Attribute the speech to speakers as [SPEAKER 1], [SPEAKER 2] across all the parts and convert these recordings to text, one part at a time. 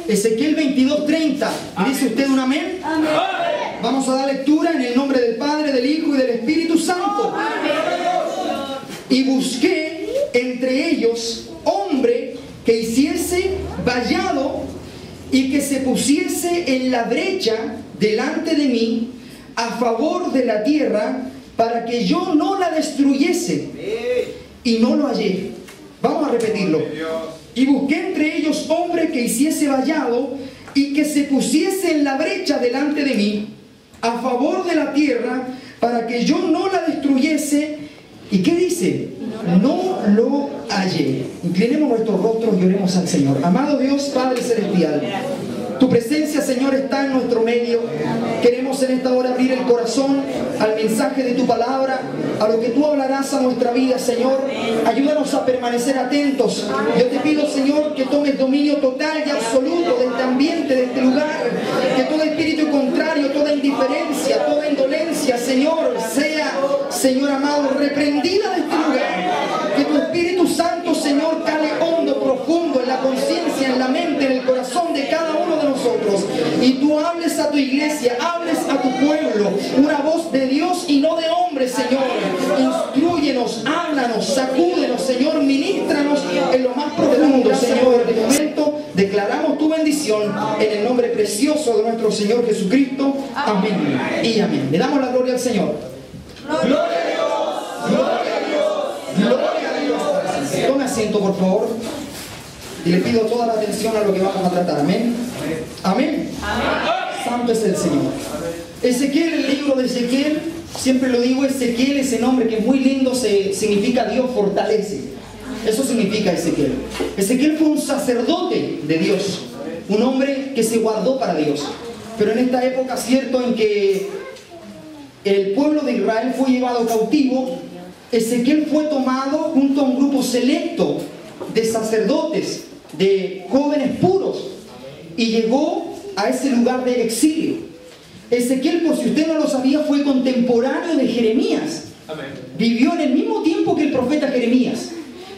[SPEAKER 1] Ezequiel 22:30. ¿Dice usted un amén?
[SPEAKER 2] Amén.
[SPEAKER 1] Vamos a dar lectura en el nombre del Padre, del Hijo y del Espíritu Santo. Y busqué entre ellos hombre que hiciese vallado y que se pusiese en la brecha delante de mí a favor de la tierra para que yo no la destruyese. Y no lo hallé. Vamos a repetirlo. Y busqué entre ellos hombre que hiciese vallado y que se pusiese en la brecha delante de mí a favor de la tierra para que yo no la destruyese. ¿Y qué dice? No lo hallé. Inclinemos nuestros rostros y oremos al Señor. Amado Dios, Padre Celestial, tu presencia, Señor, está en nuestro medio. Queremos en esta hora abrir el corazón al mensaje de tu palabra, a lo que tú hablarás a nuestra vida, Señor. Ayúdanos a permanecer atentos. Yo te pido, Señor, que tomes dominio total y absoluto de este ambiente, de este lugar. Que todo espíritu contrario, toda indiferencia, toda indolencia, Señor, sea, Señor amado, reprendida de este lugar. Que tu Espíritu Santo, Señor, cale hondo, profundo en la conciencia, en la mente, en el corazón de cada uno de nosotros. Y tú hables a tu iglesia, hables a tu pueblo, una voz de Dios y no de hombre, Señor. Instrúyenos, háblanos, sacúdenos, Señor, ministranos en lo más profundo, Señor. De momento declaramos tu bendición en el nombre precioso de nuestro Señor Jesucristo. Amén y amén. Le damos la gloria al Señor. Gloria a Dios, gloria a Dios, gloria a Dios. Tome asiento, por favor. Y le pido toda la atención a lo que vamos a tratar. Amén. Amén. Santo es el Señor. Ezequiel, el libro de Ezequiel, siempre lo digo, Ezequiel, ese nombre que es muy lindo, significa Dios fortalece. Eso significa Ezequiel. Ezequiel fue un sacerdote de Dios, un hombre que se guardó para Dios. Pero en esta época, cierto, en que el pueblo de Israel fue llevado cautivo, Ezequiel fue tomado junto a un grupo selecto de sacerdotes, de jóvenes puros, y llegó a ese lugar de exilio. Ezequiel, por si usted no lo sabía, fue contemporáneo de Jeremías. Amén. Vivió en el mismo tiempo que el profeta Jeremías.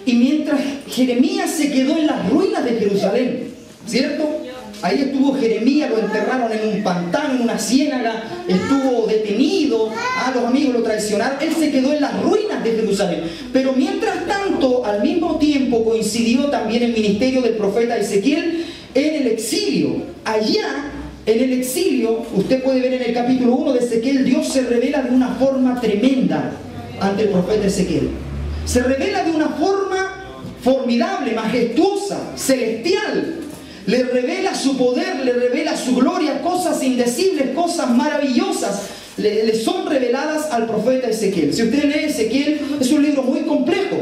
[SPEAKER 1] Y mientras Jeremías se quedó en las ruinas de Jerusalén, ¿cierto? Ahí estuvo Jeremías, lo enterraron en un pantano, en una ciénaga, estuvo detenido, los amigos lo traicionaron, él se quedó en las ruinas de Jerusalén. Pero mientras tanto, al mismo tiempo coincidió también el ministerio del profeta Ezequiel en el exilio. Allá, en el exilio, usted puede ver en el capítulo 1 de Ezequiel, Dios se revela de una forma tremenda ante el profeta Ezequiel. Se revela de una forma formidable, majestuosa, celestial. Le revela su poder, le revela su gloria, cosas indecibles, cosas maravillosas le son reveladas al profeta Ezequiel. Si usted lee Ezequiel, es un libro muy complejo.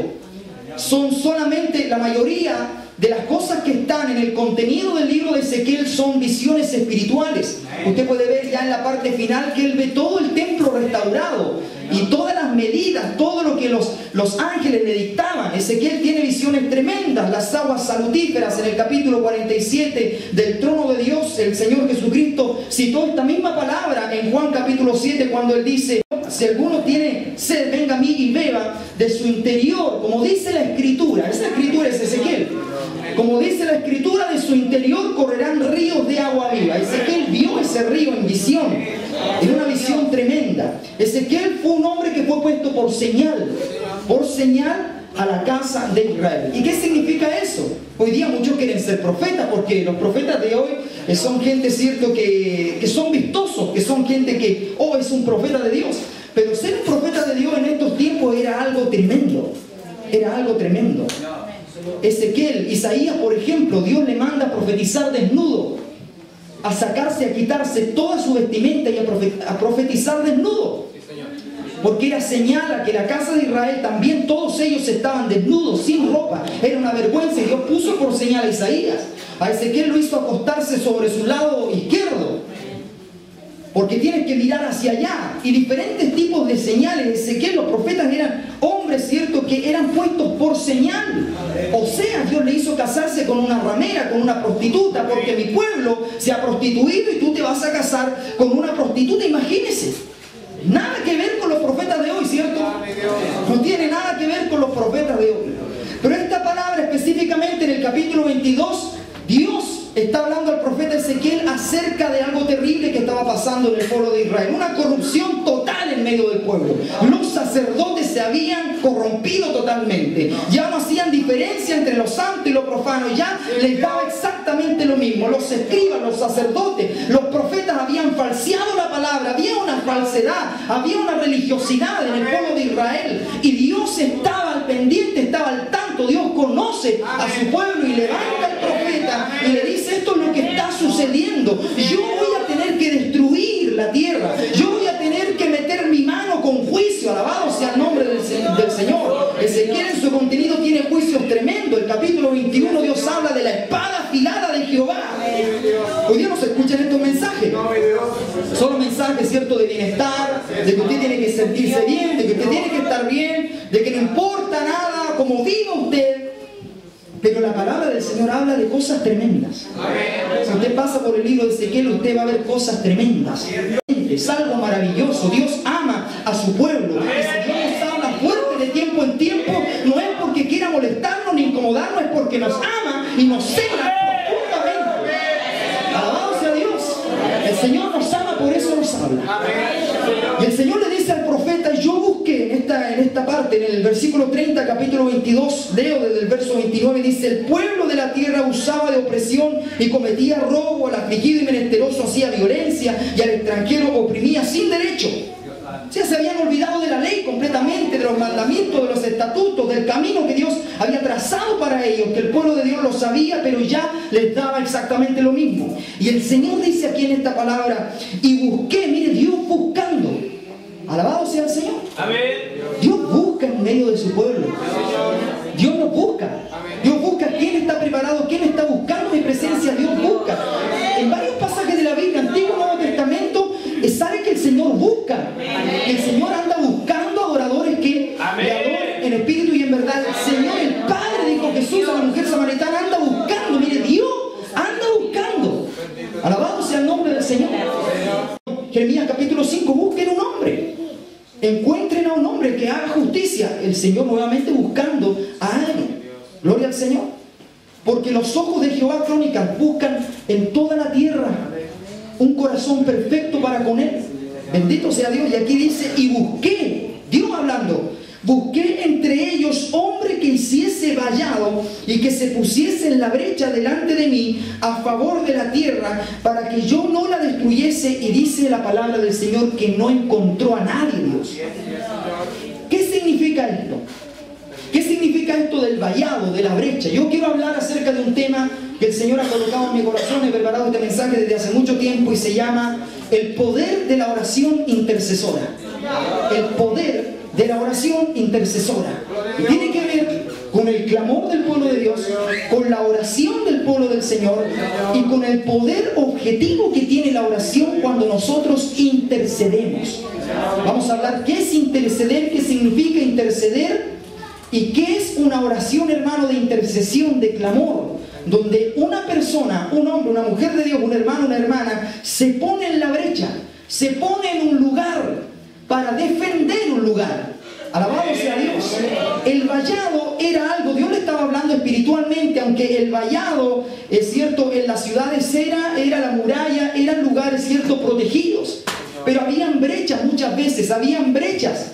[SPEAKER 1] Son solamente, la mayoría de las cosas que están en el contenido del libro de Ezequiel son visiones espirituales. Usted puede ver ya en la parte final que él ve todo el templo restaurado y todas las medidas, todo lo que los ángeles le dictaban. Ezequiel tiene visiones tremendas, las aguas salutíferas. En el capítulo 47 del trono de Dios, el Señor Jesucristo citó esta misma palabra en Juan capítulo 7 cuando él dice: si alguno tiene sed, venga a mí y beba de su interior, como dice la Escritura. Esa Escritura es Ezequiel. Como dice la Escritura, de su interior correrán ríos de agua viva. Ezequiel vio ese río en visión. Era una visión tremenda. Ezequiel fue un hombre que fue puesto por señal a la casa de Israel. ¿Y qué significa eso? Hoy día muchos quieren ser profetas, porque los profetas de hoy son gente, cierto, que son vistosos, que son gente que, es un profeta de Dios. Pero ser un profeta de Dios en estos tiempos era algo tremendo. Era algo tremendo. Ezequiel, Isaías, por ejemplo, Dios le manda a profetizar desnudo, a sacarse, a quitarse toda su vestimenta y a profetizar desnudo. Porque era señal a que la casa de Israel también todos ellos estaban desnudos, sin ropa. Era una vergüenza y Dios puso por señal a Isaías. A Ezequiel lo hizo acostarse sobre su lado izquierdo, porque tienes que mirar hacia allá. Y diferentes tipos de señales. Ezequiel, los profetas eran hombres, ¿cierto?, que eran puestos por señal. O sea, Dios le hizo casarse con una ramera, con una prostituta, porque mi pueblo se ha prostituido y tú te vas a casar con una prostituta. Imagínese. Nada que ver con los profetas de hoy, ¿cierto? No tiene nada que ver con los profetas de hoy. Pero esta palabra específicamente en el capítulo 22, Dios está hablando al profeta Ezequiel acerca de algo terrible que estaba pasando en el pueblo de Israel. Una corrupción total en medio del pueblo. Los sacerdotes se habían corrompido totalmente. Ya no hacían diferencia entre lo santo y lo profano. Ya les daba exactamente lo mismo. Los escribas, los sacerdotes, los profetas habían falseado la palabra. Había una falsedad, había una religiosidad en el pueblo de Israel. Y Dios estaba al pendiente, estaba al tanto. Dios conoce a su pueblo y levanta al profeta y le dice: esto es lo que está sucediendo. Yo voy a tener que destruir la tierra. Yo voy a tener que meter mi mano con juicio. Alabado sea el nombre del Señor. Ezequiel en su contenido tiene juicios tremendos. El capítulo 21 Dios habla de la espada afilada de Jehová. Hoy día no se escuchan estos mensajes. Solo mensajes, ¿cierto?, de bienestar, de que usted tiene que sentirse bien, de que usted tiene que estar bien, de que no importa nada cómo viva usted. Pero la palabra del Señor habla de cosas tremendas. Si usted pasa por el libro de Ezequiel, usted va a ver cosas tremendas. Es algo maravilloso. Dios ama a su pueblo. El Señor nos habla fuerte de tiempo en tiempo. No es porque quiera molestarnos ni incomodarnos, es porque nos ama y nos cela profundamente. Alabado sea Dios. El Señor nos ama, por eso nos habla. Y el Señor le dice al profeta: yo busqué en esta parte, en el versículo 30, capítulo 22, leo desde el verso 29, dice: el pueblo de la tierra usaba de opresión y cometía robo, al afligido y menesteroso hacía violencia, y al extranjero oprimía sin derecho. O sea, se habían olvidado de la ley completamente, de los mandamientos, de los estatutos, del camino que Dios había trazado para ellos, que el pueblo de Dios lo sabía, pero ya les daba exactamente lo mismo. Y el Señor dice aquí en esta palabra: y busqué, mire, Dios buscando. Alabado sea el Señor. Amén. Dios busca en medio de su pueblo. Dios nos busca. Dios busca quién está preparado, quién está buscando mi presencia. Dios busca. En varios pasajes de la Biblia, Antiguo y Nuevo Testamento, sabe que el Señor busca. El Señor anda buscando adoradores que le adoren en espíritu y en verdad. El Señor, el Padre, dijo Jesús a la mujer samaritana, anda buscando. Mire, Dios anda buscando. Alabado sea el nombre del Señor. Jeremías capítulo 5, busquen un hombre. Encuentren a un hombre que haga justicia. El Señor nuevamente buscando a alguien. Gloria al Señor. Porque los ojos de Jehová, Crónicas, buscan en toda la tierra un corazón perfecto para con Él. Bendito sea Dios. Y aquí dice: y busqué, Dios hablando, busqué entre ellos hombre que hiciese vallado y que se pusiese en la brecha delante de mí a favor de la tierra, para que yo no la destruyese. Y dice la palabra del Señor que no encontró a nadie, Dios. ¿Qué significa esto? ¿Qué significa esto del vallado, de la brecha? Yo quiero hablar acerca de un tema que el Señor ha colocado en mi corazón. He preparado este mensaje desde hace mucho tiempo y se llama el poder de la oración intercesora. El poder de la oración intercesora. Y tiene que ver con el clamor del pueblo de Dios, con la oración del pueblo del Señor y con el poder objetivo que tiene la oración cuando nosotros intercedemos. Vamos a hablar qué es interceder, qué significa interceder y qué es una oración, hermano, de intercesión, de clamor, donde una persona, un hombre, una mujer de Dios, un hermano, una hermana, se pone en la brecha, se pone en un lugar para defender un lugar. Alabado sea Dios. El vallado era algo, Dios le estaba hablando espiritualmente, aunque el vallado, es cierto, en las ciudades era la muralla, eran lugares, cierto, protegidos. Pero habían brechas muchas veces, habían brechas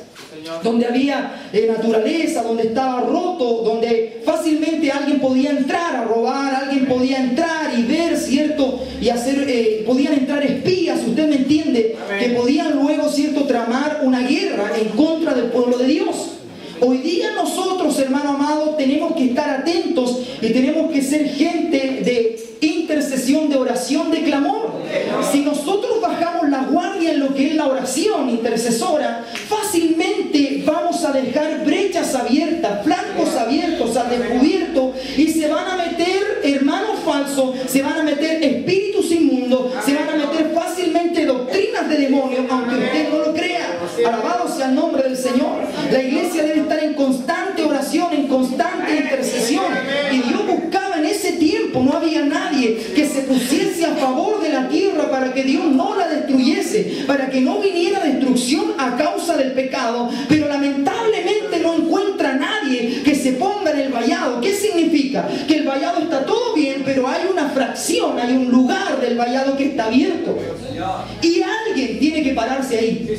[SPEAKER 1] donde había naturaleza, donde estaba roto, donde fácilmente alguien podía entrar a robar, alguien podía entrar y ver, ¿cierto? Y hacer, podían entrar espías, usted me entiende, que podían luego, ¿cierto?, tramar una guerra en contra del pueblo de Dios. Hoy día nosotros, hermano amado, tenemos que estar atentos y tenemos que ser gente de intercesión, de oración, de clamor. Si nosotros bajamos la guardia en lo que es la oración intercesora, fácilmente vamos a dejar brechas abiertas, flancos abiertos al descubierto, y se van a meter hermanos falsos, se van a meter espíritus inmundos, se van a meter fácilmente doctrinas de demonios, aunque usted no lo crea. Alabado sea el nombre del Señor. La iglesia debe estar en constante oración, en constante intercesión. Y Dios buscaba en ese tiempo, no había nadie que se pusiese a favor de la tierra para que Dios no la destruyese, para que no viniera destrucción a causa del pecado. Pero lamentablemente no encuentra nadie que se ponga en el vallado. ¿Qué significa? Que el vallado está todo bien, pero hay una fracción, hay un lugar del vallado que está abierto. Y alguien tiene que pararse ahí.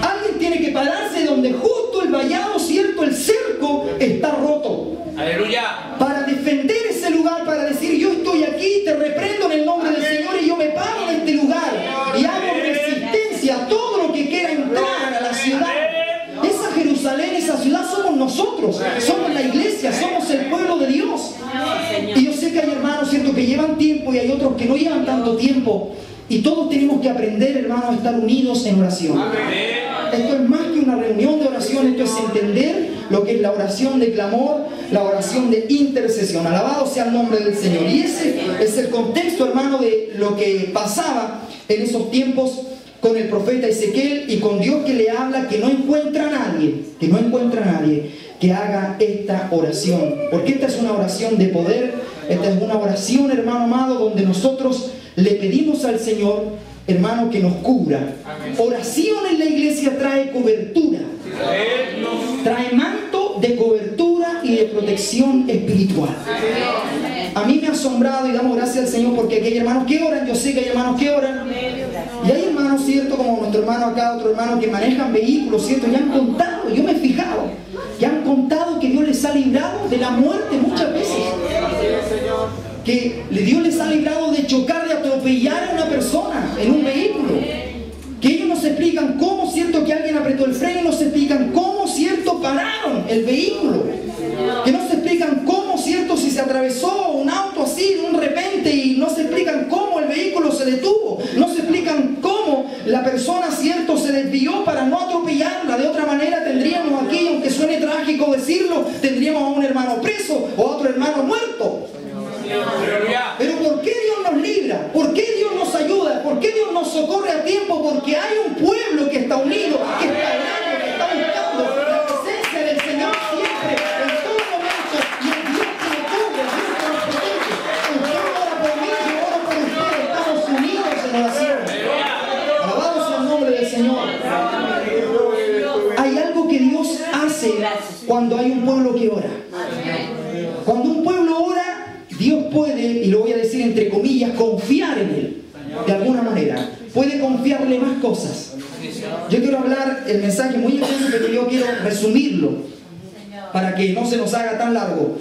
[SPEAKER 1] Alguien tiene que pararse donde justo el vallado, ¿cierto? El cerco está roto.
[SPEAKER 2] Aleluya.
[SPEAKER 1] Para defender ese lugar, para decir, yo estoy aquí, te reprendo en el nombre del Señor y yo me paro en este lugar y hago resistencia a todo lo que quiera entrar a la ciudad. Esa Jerusalén, esa ciudad somos nosotros, somos la iglesia, somos el pueblo de Dios. Y yo sé que hay hermanos, ¿cierto?, que llevan tiempo y hay otros que no llevan tanto tiempo. Y todos tenemos que aprender, hermanos, a estar unidos en oración. Esto es más que una reunión de oración, esto es entender lo que es la oración de clamor, la oración de intercesión. Alabado sea el nombre del Señor. Y ese es el contexto, hermano, de lo que pasaba en esos tiempos con el profeta Ezequiel y con Dios, que le habla que no encuentra a nadie que haga esta oración. Porque esta es una oración de poder, esta es una oración, hermano amado, donde nosotros le pedimos al Señor, hermano, que nos cubra. Oración en la iglesia trae cobertura, trae manto de cobertura y de protección espiritual. A mí me ha asombrado y damos gracias al Señor porque aquí hay hermanos que oran. Yo sé que hay hermanos que oran y hay hermanos, ¿cierto?, como nuestro hermano acá, otro hermano, que manejan vehículos, ¿cierto? Y han contado, yo me he fijado, y han contado que Dios les ha librado de la muerte muchas veces, que Dios les ha librado de chocar, de atropellar a una persona en un vehículo, que ellos no se explican cómo, ¿cierto?, que alguien apretó el freno, y no se explican cómo, ¿cierto?, pararon el vehículo, que no se explican cómo, ¿cierto?, si se atravesó un auto así de un repente, y no se explican cómo el vehículo se detuvo, no se explican cómo la persona, ¿cierto?, se desvió para no atropellarla. De otra manera tendríamos aquí, aunque suene trágico decirlo, tendríamos a un hermano preso o a otro hermano muerto. Pero ¿por qué Dios nos libra? ¿Por qué Dios nos ayuda? ¿Por qué Dios nos socorre a tiempo? Porque hay un pueblo que está unido, que está orando, que está buscando la presencia del Señor siempre, en todo momento, y el Dios que nos cubre, el Dios que nos protege. Usted ora por mí, yo oro por usted, estamos unidos en oración. Alabado sea el nombre del Señor. Hay algo que Dios hace cuando hay un pueblo que ora. Cuando un pueblo ora, Dios puede, y lo voy a decir entre comillas, confiar en Él, de alguna manera. Puede confiarle más cosas. Yo quiero hablar el mensaje muy extenso, pero yo quiero resumirlo para que no se nos haga tan largo.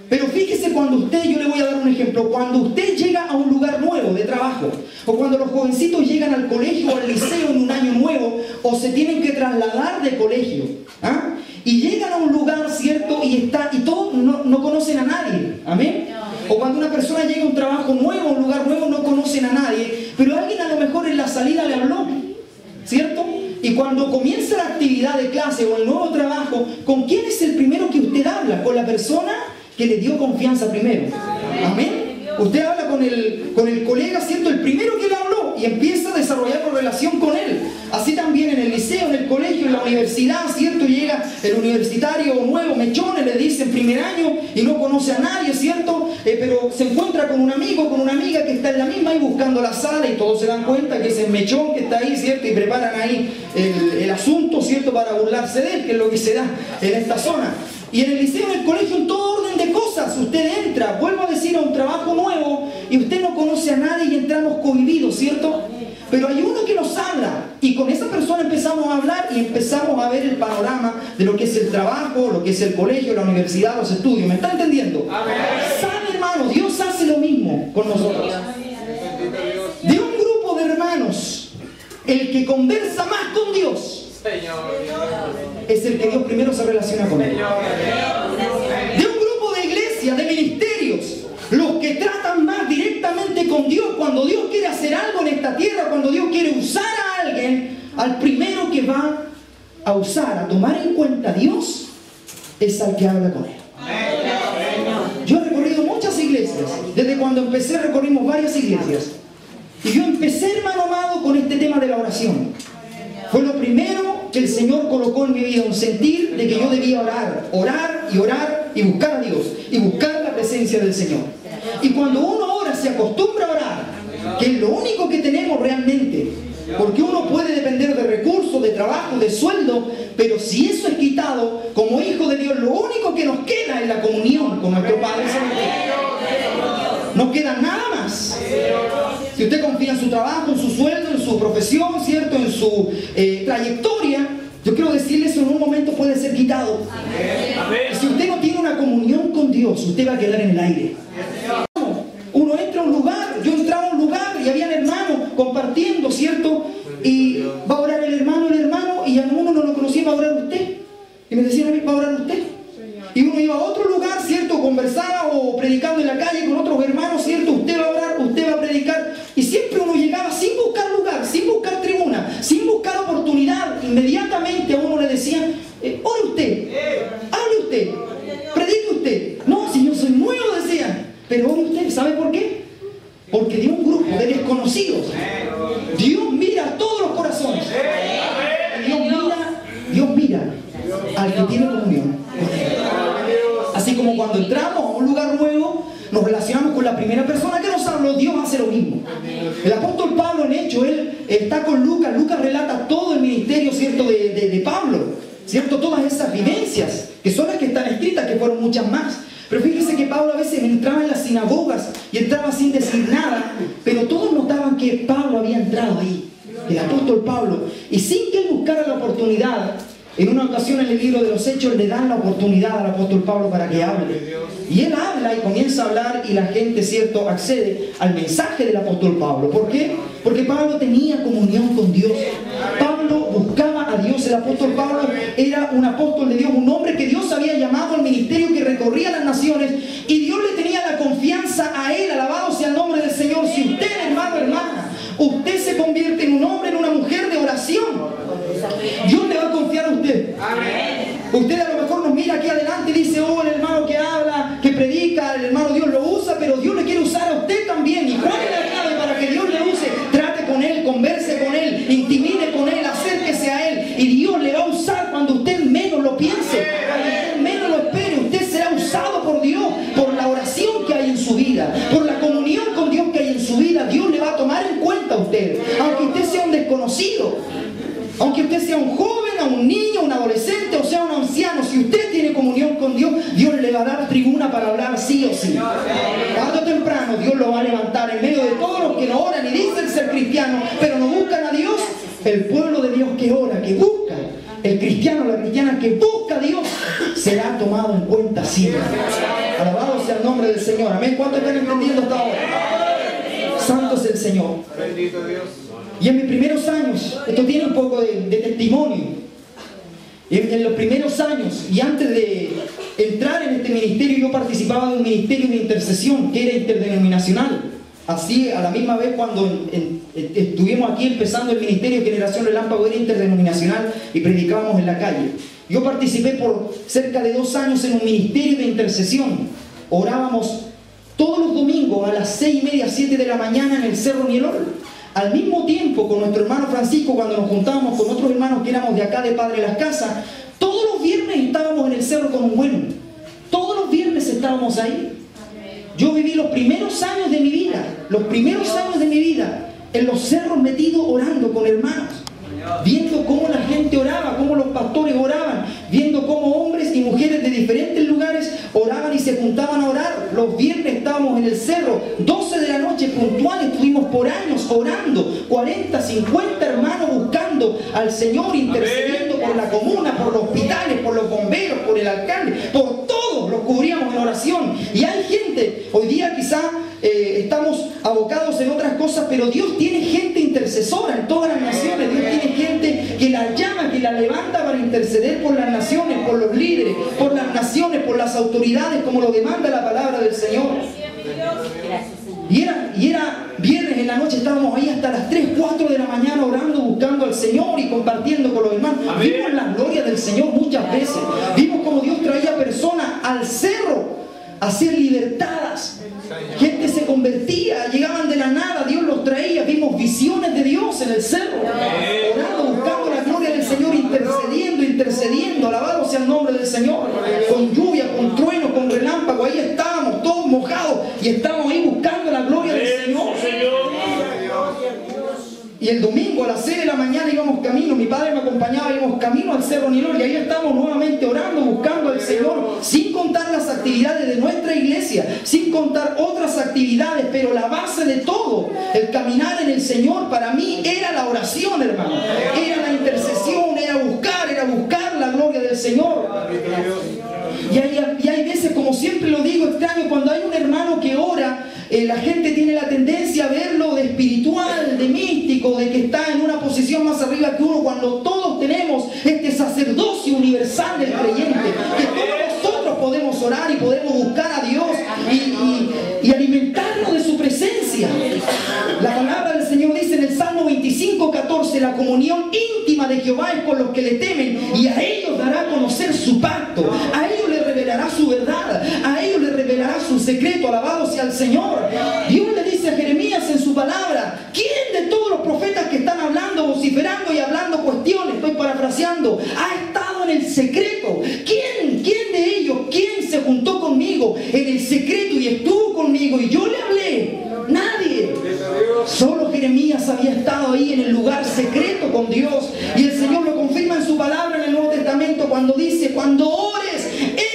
[SPEAKER 1] Pero fíjese, cuando usted, yo le voy a dar un ejemplo, cuando usted llega a un lugar nuevo de trabajo, o cuando los jovencitos llegan al colegio o al liceo en un año nuevo, o se tienen que trasladar de colegio, ¿ah?, y llegan a un lugar, ¿cierto?, y todos no conocen a nadie, amén. O cuando una persona llega a un trabajo nuevo, a un lugar nuevo, no conocen a nadie, pero alguien a lo mejor en la salida le habló, ¿cierto? Y cuando comienza la actividad de clase o el nuevo trabajo, ¿con quién es el primero que usted habla? Con la persona que le dio confianza primero, amén. Usted habla con el colega, ¿cierto?, el primero que le habló, y empieza a desarrollar una relación con él. Así también en el liceo, en el colegio, en la universidad, ¿cierto? Llega el universitario nuevo, mechones, le dicen primer año, y no conoce a nadie, ¿cierto? Pero se encuentra con un amigo, con una amiga que está en la misma, y buscando la sala, y todos se dan cuenta que es el mechón que está ahí, ¿cierto? Y preparan ahí el asunto, ¿cierto?, para burlarse de él, que es lo que se da en esta zona. Y en el liceo, en el colegio, en todo orden de cosas, usted entra, vuelvo a decir, a un trabajo nuevo, y usted no conoce a nadie y entramos cohibidos, ¿cierto? Pero hay uno que nos habla, y con esa persona empezamos a hablar y empezamos a ver el panorama de lo que es el trabajo, lo que es el colegio, la universidad, los estudios. ¿Me está entendiendo? ¿Sabe, hermano? Dios hace lo mismo con nosotros. De un grupo de hermanos, el que conversa más con Dios es el que Dios primero se relaciona con él. De un grupo de iglesias, de ministerios, los que tratan más directamente con Dios, cuando Dios quiere hacer algo en esta tierra, cuando Dios quiere usar a alguien, al primero que va a usar, a tomar en cuenta a Dios, es al que habla con él. Yo he recorrido muchas iglesias. Desde cuando empecé recorrimos varias iglesias, y yo empecé, hermano amado, con este tema de la oración. Fue lo primero que el Señor colocó en mi vida, un sentir de que yo debía orar, orar y orar y buscar a Dios y buscar la presencia del Señor. Y cuando uno ora, se acostumbra a orar, que es lo único que tenemos realmente, porque uno puede depender de recursos, de trabajo, de sueldo, pero si eso es quitado, como hijo de Dios, lo único que nos queda es la comunión con nuestro Padre Celestial. No queda nada más. Si usted confía en su trabajo, en su sueldo, en su profesión, ¿cierto? En su trayectoria, yo quiero decirle eso en un momento puede ser quitado. Si usted no tiene una comunión con Dios, usted va a quedar en el aire. Uno entra a un lugar, yo entraba a un lugar y había hermanos compartiendo, ¿cierto? Y va a orar el hermano, y a uno no lo conocía, va a orar usted. Y me decían a mí, va a orar usted. Y uno iba a otro lugar, ¿cierto? Conversaba o predicando en la calle con otros hermanos, ¿cierto? Usted va a orar, usted va a predicar. Y siempre uno llegaba sin buscar lugar, sin buscar tribuna, sin buscar oportunidad. Inmediatamente a uno le decían, ore usted, hable usted, predique usted. No, si yo soy nuevo, decían. Pero ore usted, ¿sabe por qué? Porque de un grupo de desconocidos, Dios mira a todos los corazones. Dios mira al que tiene comunión. Así como cuando entramos a un lugar nuevo, nos relacionamos con la primera persona que nos habló, Dios hace lo mismo. El apóstol Pablo, en Hechos, él está con Lucas. Lucas relata todo el ministerio, ¿cierto?, de Pablo, ¿cierto? Todas esas vivencias, que son las que están escritas, que fueron muchas más. Pero fíjense que Pablo a veces entraba en las sinagogas y entraba sin decir nada, pero todos notaban que Pablo había entrado ahí, el apóstol Pablo, y sin que él buscara la oportunidad. En una ocasión en el libro de los Hechos le dan la oportunidad al apóstol Pablo para que hable. Y él habla y comienza a hablar y la gente, ¿cierto?, accede al mensaje del apóstol Pablo. ¿Por qué? Porque Pablo tenía comunión con Dios. Pablo buscaba a Dios. El apóstol Pablo era un apóstol de Dios, un hombre que Dios había llamado al ministerio que recorría las naciones. Y Dios le tenía la confianza a él. Alabado sea el nombre del Señor. Si usted, hermano, hermana, usted se convierte en un hombre, en una mujer de oración, Dios le va a confiar a usted. Amén. Usted a lo mejor nos mira aquí adelante y dice, oh, el hermano que habla, que predica, el hermano Dios lo usa, pero Dios le quiere usar a usted también. ¿Y cuál es la clave para que Dios le use? Trate con él, converse con él, intimide con él, acérquese a él, y Dios le va a usar cuando usted menos lo piense, cuando usted menos lo espere. Usted será usado por Dios, por la oración que hay en su vida, por la comunión con Dios que hay en su vida. Dios le va a tomar en cuenta a usted, aunque usted sea un desconocido. Aunque usted sea un joven, a un niño, un adolescente o sea un anciano, si usted tiene comunión con Dios, Dios le va a dar tribuna para hablar sí o sí. Tarde o temprano Dios lo va a levantar en medio de todos los que no oran y dicen ser cristianos, pero no buscan a Dios. El pueblo de Dios que ora, que busca, el cristiano, la cristiana que busca a Dios, será tomado en cuenta siempre. Alabado sea el nombre del Señor. Amén. ¿Cuántos están entendiendo hasta ahora? Santo es el Señor. Bendito Dios. Y en mis primeros años, esto tiene un poco de testimonio, en los primeros años y antes de entrar en este ministerio, yo participaba de un ministerio de intercesión que era interdenominacional. Así, a la misma vez cuando estuvimos aquí empezando el ministerio Generación Relámpago, era interdenominacional y predicábamos en la calle. Yo participé por cerca de 2 años en un ministerio de intercesión. Orábamos todos los domingos a las 6:30, 7 de la mañana en el Cerro Nielol. Al mismo tiempo, con nuestro hermano Francisco, cuando nos juntábamos con otros hermanos que éramos de acá de Padre Las Casas, todos los viernes estábamos en el cerro con un bueno. Todos los viernes estábamos ahí. Yo viví los primeros años de mi vida, en los cerros metidos orando con hermanos, viendo cómo la gente oraba, cómo los pastores oraban, viendo cómo hombres y mujeres de diferentes lugares oraban y se juntaban a orar. Los viernes estábamos en el cerro, 12 de la noche puntuales, estuvimos por años orando, 40, 50 hermanos buscando al Señor, intercediendo por la comuna, por los hospitales, por los bomberos, por el alcalde, por todos los cubríamos en oración. Y hay gente, hoy día quizá estamos abocados en otras cosas, pero Dios tiene gente intercesora en todas las naciones. Dios tiene gente que la llama, que la levanta para interceder por las naciones, por los líderes, por las naciones, por las autoridades, como lo demanda la palabra del Señor. Y era viernes en la noche, estábamos ahí hasta las 3, 4 de la mañana orando, buscando al Señor y compartiendo con los hermanos. Vimos la gloria del Señor muchas veces. Vimos como Dios traía personas al cerro a ser libertadas. Gente se convertía, llegaban de la nada, Dios los traía. Vimos visiones de Dios en el cerro, orando, buscando la gloria del Señor, intercediendo. Alabado sea el nombre del Señor. Con lluvia, con trueno, con relámpago, ahí estábamos todos mojados y estábamos ahí buscando la gloria del Señor. y el domingo a las 6 de la mañana íbamos camino, mi padre me acompañaba, íbamos camino al Cerro Nilor, y ahí estamos nuevamente orando, buscando al Señor, sin contar las actividades de nuestra iglesia, sin contar otras actividades, pero la base de todo, el caminar en el Señor, para mí era la oración, hermano, era la intercesión, era buscar la gloria del Señor. Y hay veces, como siempre lo digo, extraño, cuando hay un hermano que ora, la gente tiene la tendencia a verlo de espiritual, de místico, de que está en una posición más arriba que uno, cuando todos tenemos este sacerdocio universal del creyente, que todos nosotros podemos orar y podemos buscar a Dios y alimentarnos de su presencia. La palabra del Señor dice en el Salmo 25:14, la comunión íntima de Jehová es con los que le temen, y a ellos dará a conocer su pacto, a ellos les revelará su verdad, a ellos les revelará su secreto. Alabado sea el Señor. Dios le dice a Jeremías en su palabra, ¿quién de todos los profetas que están hablando, vociferando y hablando cuestiones, estoy parafraseando, ha estado en el secreto? ¿Quién de ellos, quién se juntó conmigo en el secreto y estuvo conmigo y yo le hablé? Nadie. Solo Jeremías había estado ahí en el lugar secreto con Dios, y el Señor lo confirma en su palabra en el Nuevo Testamento cuando dice, cuando ores,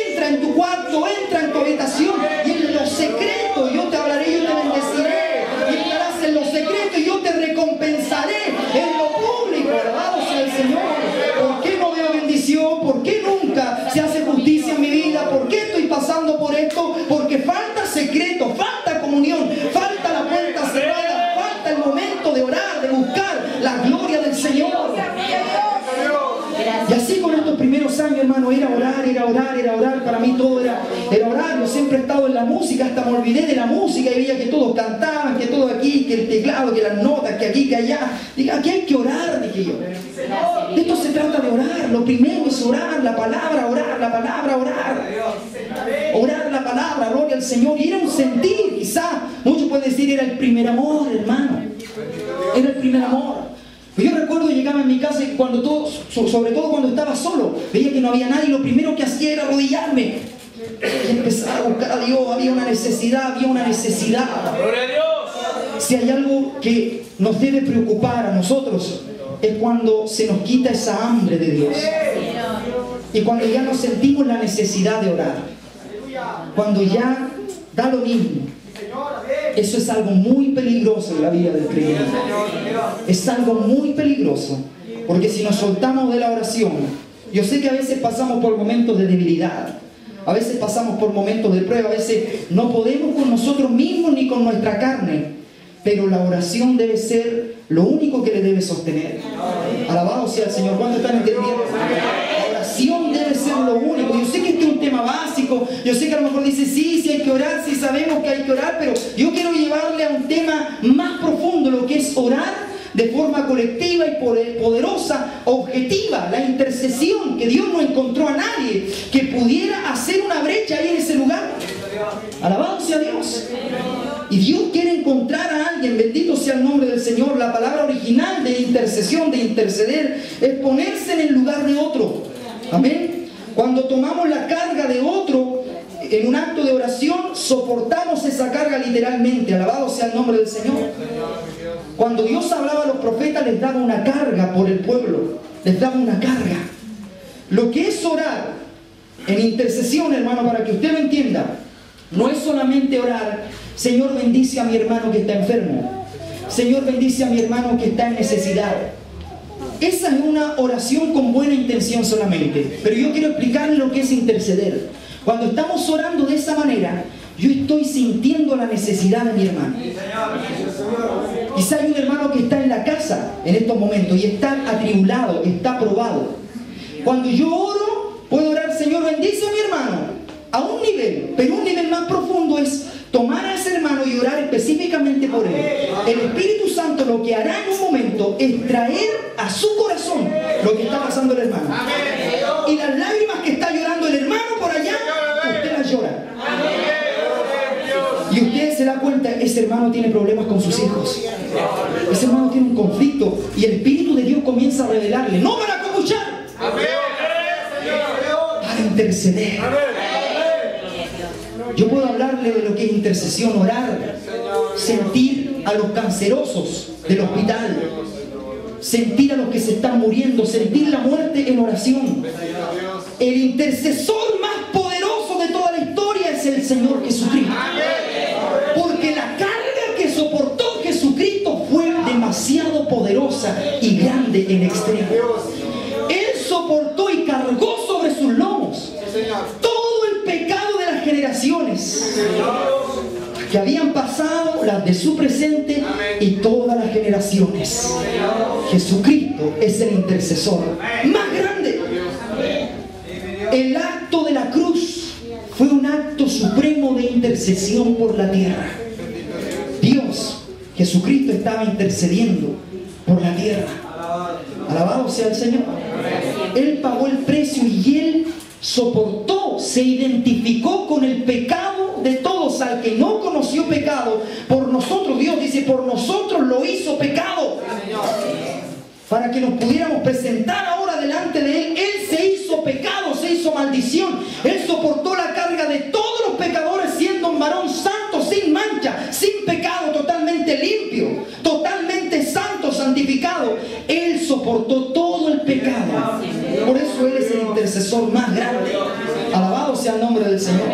[SPEAKER 1] entra en tu cuarto, entra en tu habitación, y en lo secreto yo te hablaré, yo te bendeciré, y estarás en lo secreto y yo te recompensaré en lo público. Alabado sea el Señor. ¿Por qué no veo bendición? ¿Por qué nunca se hace justicia en mi vida? ¿Por qué estoy pasando por esto? Porque falta secreto, falta comunión, falta la puerta cerrada, falta el momento de orar, de buscar la gloria del Señor. Y así con estos primeros años, hermano, era orar. Para mí todo era orar. Yo siempre he estado en la música, hasta me olvidé de la música y veía que todos cantaban, que todo aquí, que el teclado, que las notas, que aquí, que allá. Dije, aquí hay que orar, dije yo. De esto se trata de orar. Lo primero es orar, la palabra, orar. Orar la palabra, gloria al Señor. Y era un sentir, quizá, muchos pueden decir, era el primer amor, hermano. Era el primer amor. Yo recuerdo, llegaba en mi casa y sobre todo cuando estaba solo, veía que no había nadie, lo primero que hacía era arrodillarme y empezar a buscar a Dios. Había una necesidad. ¡Gloria a Dios! Si hay algo que nos debe preocupar a nosotros, es cuando se nos quita esa hambre de Dios. Y cuando ya nos sentimos la necesidad de orar. Cuando ya da lo mismo. Eso es algo muy peligroso en la vida del creyente. Es algo muy peligroso. Porque si nos soltamos de la oración, yo sé que a veces pasamos por momentos de debilidad, a veces pasamos por momentos de prueba, a veces no podemos con nosotros mismos ni con nuestra carne, pero la oración debe ser lo único que le debe sostener. Alabado sea el Señor. ¿Cuántos están entendiendo? La oración debe ser lo único. Yo sé que este es un tema básico, yo sé que a lo mejor dice, sí hay que orar, sí sabemos que hay que orar, pero yo quiero llevarle a un tema más profundo, lo que es orar de forma colectiva y poderosa, objetiva, la intercesión, que Dios no encontró a nadie que pudiera hacer una brecha ahí en ese lugar. Alabado sea Dios. Y Dios quiere encontrar a alguien, bendito sea el nombre del Señor. La palabra original de intercesión, de interceder, es ponerse en el lugar de otro. Amén. Cuando tomamos la carga de otro en un acto de oración, soportamos esa carga literalmente. Alabado sea el nombre del Señor. Cuando Dios hablaba a los profetas, les daba una carga por el pueblo. Les daba una carga. Lo que es orar en intercesión, hermano, para que usted lo entienda, no es solamente orar, Señor, bendice a mi hermano que está enfermo. Señor, bendice a mi hermano que está en necesidad. Esa es una oración con buena intención solamente. Pero yo quiero explicarle lo que es interceder. Cuando estamos orando de esa manera, yo estoy sintiendo la necesidad de mi hermano. Quizá hay un hermano que está en la casa en estos momentos y está atribulado, está probado. Cuando yo oro, puedo orar, Señor, bendice a mi hermano, a un nivel, pero un nivel más profundo es tomar a ese hermano y orar específicamente por él. El Espíritu Santo lo que hará en un momento es traer a su corazón lo que está pasando el hermano. Y las lágrimas que está llorando el hermano por allá, usted las llora. Y usted se da cuenta, ese hermano tiene problemas con sus hijos. Ese hermano tiene un conflicto y el Espíritu de Dios comienza a revelarle, no para copuchar, para interceder. Yo puedo hablarle de lo que es intercesión, orar, sentir a los cancerosos del hospital, sentir a los que se están muriendo, sentir la muerte en oración. El intercesor más poderoso de toda la historia es el Señor Jesucristo. Porque la carga que soportó Jesucristo fue demasiado poderosa y grande en extremo. Él soportó y cargó sobre sus lomos todo el pecado de las generaciones que habían pasado, las de su presente y todas las generaciones. Jesucristo es el intercesor más grande. El acto de la cruz fue un acto supremo de intercesión por la tierra. Dios, Jesucristo, estaba intercediendo por la tierra. Alabado sea el Señor. Él pagó el precio y Él soportó, se identificó con el pecado de todos. Al que no conoció pecado, por nosotros, Dios dice, por nosotros lo hizo pecado, para que nos pudiéramos presentar ahora delante de Él. Él se hizo pecado, se hizo maldición. Él soportó la carga de todos los pecadores, siendo un varón santo, sin mancha, sin pecado, totalmente limpio, totalmente santo, santificado. Él soportó todo el pecado. Por eso Él es el intercesor más grande. Alabado sea el nombre del Señor.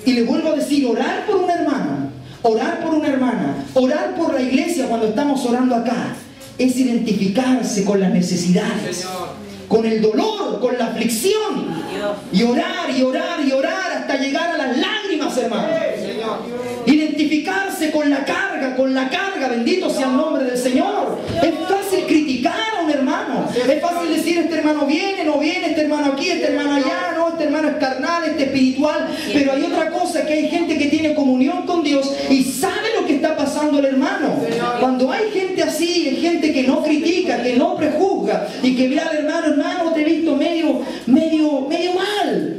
[SPEAKER 1] Y le vuelvo a decir, orar por un hermano, orar por una hermana, orar por la iglesia cuando estamos orando acá, es identificarse con las necesidades, con el dolor, con la aflicción, y orar y orar y orar hasta llegar a las lágrimas, hermano. Identificarse con la carga, bendito sea el nombre del Señor. Es fácil criticar a un hermano, es fácil decir, este hermano viene, no viene, este hermano aquí, este hermano allá, no, este hermano es carnal, este espiritual. Pero hay otra cosa, que hay gente que tiene comunión con Dios y sabe lo que está pasando el hermano. Cuando hay gente así, hay gente que no critica, que no prejuzga y que ve al hermano, te he visto medio mal.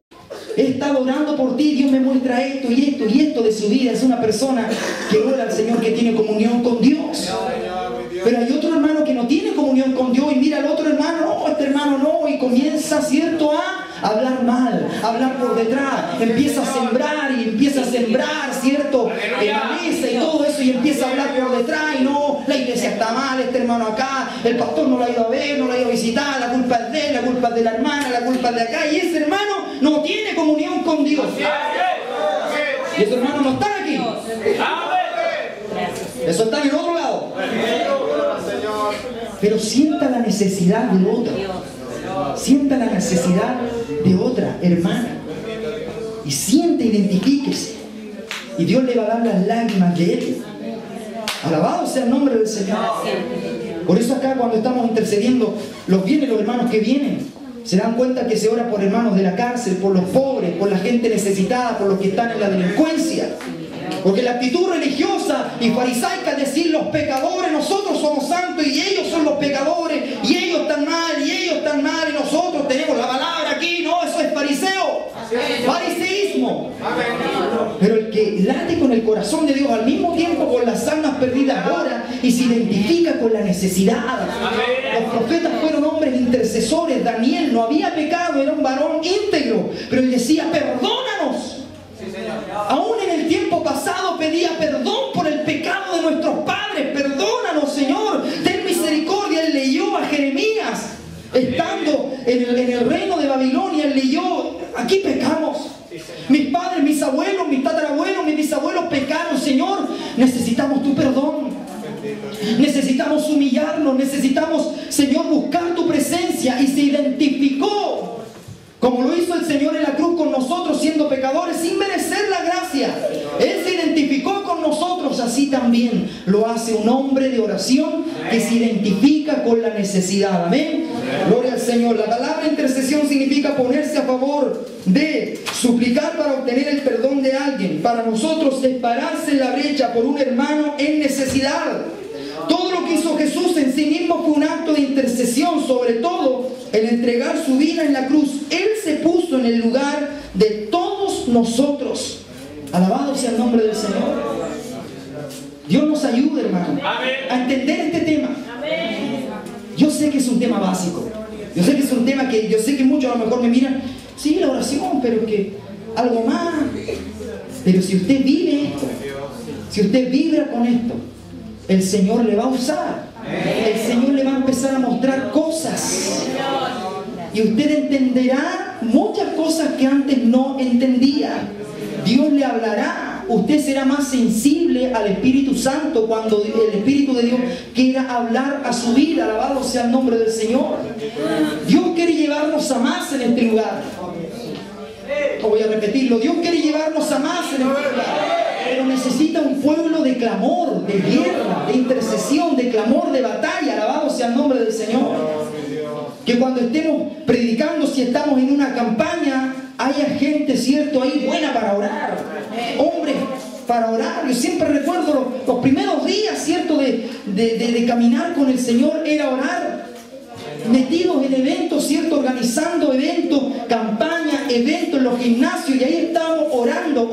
[SPEAKER 1] He estado orando por ti, Dios me muestra esto y esto y esto de su vida. Es una persona que ora al Señor, que tiene comunión con Dios. Pero hay otro hermano que no tiene comunión con Dios y mira al otro hermano, no, este hermano no, y comienza, ¿cierto?, a hablar mal, a hablar por detrás, empieza a sembrar, ¿cierto?, en la mesa y todo eso, y empieza a hablar por detrás, y no, la iglesia está mal, este hermano acá, el pastor no lo ha ido a ver, no lo ha ido a visitar, la culpa es de él, la culpa es de la hermana, la culpa es de acá, y ese hermano no tiene comunión con Dios. Y esos hermanos no están aquí. Eso están en otro lado. Pero sienta la necesidad de otra. Sienta la necesidad de otra hermana. Y siente, identifíquese. Y Dios le va a dar las lágrimas de él. Alabado sea el nombre del Señor. Por eso acá cuando estamos intercediendo, los hermanos que vienen, se dan cuenta que se ora por hermanos de la cárcel, por los pobres, por la gente necesitada, por los que están en la delincuencia. Porque la actitud religiosa y farisaica es decir, los pecadores, nosotros somos santos y ellos son los pecadores, y ellos están mal, y nosotros tenemos la palabra aquí. No, eso es fariseo, fariseísmo. Pero el que late con el corazón de Dios, al mismo tiempo con las almas perdidas, ora y se identifica con la necesidad. Los profetas fueron hombres intercesores. Daniel no había pecado, era un varón íntegro, pero él decía, perdónanos. Aún en el tiempo pasado pedía perdón por el pecado de nuestros padres. Perdónanos, Señor, ten misericordia. Él leyó a Jeremías estando en el reino de Babilonia. Él leyó, aquí pecamos, mis padres, mis abuelos, mis tatarabuelos, mis bisabuelos pecaron. Señor, necesitamos tu perdón, necesitamos humillarnos, necesitamos, Señor, buscar tu presencia. Y se identificó, como lo hizo el Señor en la cruz con nosotros, siendo pecadores, sin merecer la gracia. Él se identificó con nosotros. Así también lo hace un hombre de oración que se identifica con la necesidad. Amén. Gloria al Señor. La palabra intercesión significa ponerse a favor de, suplicar para obtener el perdón de alguien. Para nosotros es pararse en la brecha por un hermano en necesidad. Todo lo que hizo Jesús en sí mismo fue un acto de intercesión, sobre todo el entregar su vida en la cruz. Él se puso en el lugar de todos nosotros. Alabado sea el nombre del Señor. Dios nos ayude, hermano, a entender este tema. Yo sé que es un tema básico. Yo sé que es un tema que yo sé que muchos a lo mejor me miran, sí, la oración, pero que algo más. Pero si usted vive esto, si usted vibra con esto, el Señor le va a usar. El Señor le va a empezar a mostrar cosas. Y usted entenderá muchas cosas que antes no entendía. Dios le hablará. Usted será más sensible al Espíritu Santo cuando el Espíritu de Dios quiera hablar a su vida. Alabado sea el nombre del Señor. Dios quiere llevarnos a más en este lugar. Voy a repetirlo. Dios quiere llevarnos a más en este lugar. Pero necesita un pueblo de clamor, de guerra, de intercesión, de clamor, de batalla. Alabado sea el nombre del Señor. Que cuando estemos predicando, si estamos en una campaña, haya gente, cierto, ahí buena para orar. Hombres para orar. Yo siempre recuerdo los primeros días, cierto, de caminar con el Señor, era orar. Metidos en eventos, cierto, organizando eventos, campañas, eventos en los gimnasios, y ahí estábamos orando.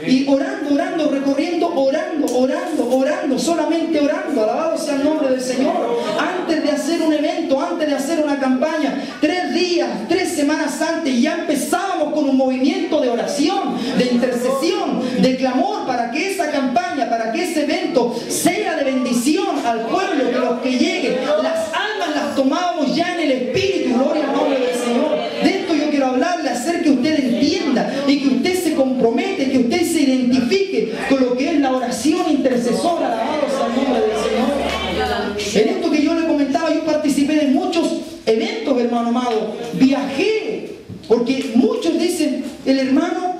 [SPEAKER 1] Y orando, recorriendo, orando, solamente orando. Alabado sea el nombre del Señor. Antes de hacer un evento, antes de hacer una campaña, 3 días, 3 semanas antes, ya empezábamos con un movimiento de oración, de intercesión, de clamor, para que esa campaña, para que ese evento sea de bendición al pueblo, que los que lleguen, las almas las tomábamos ya en el Espíritu. Gloria al nombre del Señor. De esto yo quiero hablarle, hacer que usted entienda y que usted se compromete, que usted se identifique con lo que es la oración intercesora. Alabado sea el nombre del Señor. En esto que yo le comentaba, yo participé de muchos eventos, hermano amado. Viajé, porque muchos dicen, el hermano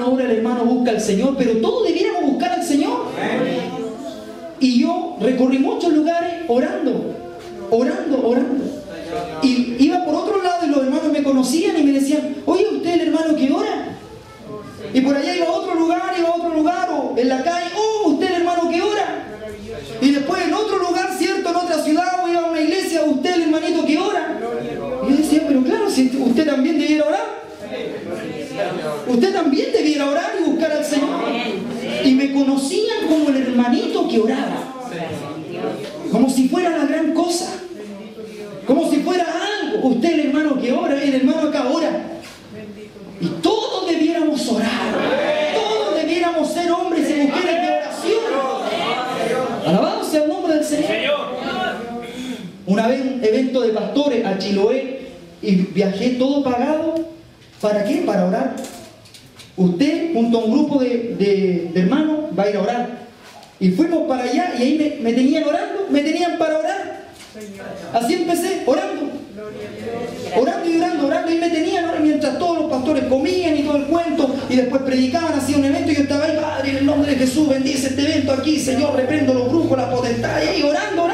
[SPEAKER 1] ora, el hermano busca al Señor, pero todos debiéramos buscar al Señor. Y yo recorrí muchos lugares orando. Y iba por otro lado y los hermanos me conocían y me decían, oye, ¿usted es el hermano que ora? Y por allá iba a otro lugar, o en la calle, oh, usted es el hermano que ora. Y después en otro lugar, cierto, en otra ciudad, o iba a una iglesia, usted es el hermanito que ora. Y yo decía, pero claro, si usted también debiera orar. Usted también debiera orar y buscar al Señor. Y me conocían como el hermanito que oraba. Como si fuera la gran cosa. Como si fuera algo. Usted es el hermano que ora, el hermano acá ora. Y todos debiéramos orar. Todos debiéramos ser hombres y mujeres de oración. Alabado sea el nombre del Señor. Una vez un evento de pastores a Chiloé y viajé todo pagado. ¿Para qué? Para orar. Usted junto a un grupo de hermanos va a ir a orar. Y fuimos para allá y ahí me tenían orando, me tenían para orar. Así empecé, orando y me tenían orando mientras todos los pastores comían y todo el cuento y después predicaban, hacían un evento y yo estaba ahí, Padre, en el nombre de Jesús, bendice este evento aquí, Señor, reprendo los brujos, la potestad, y ahí orando,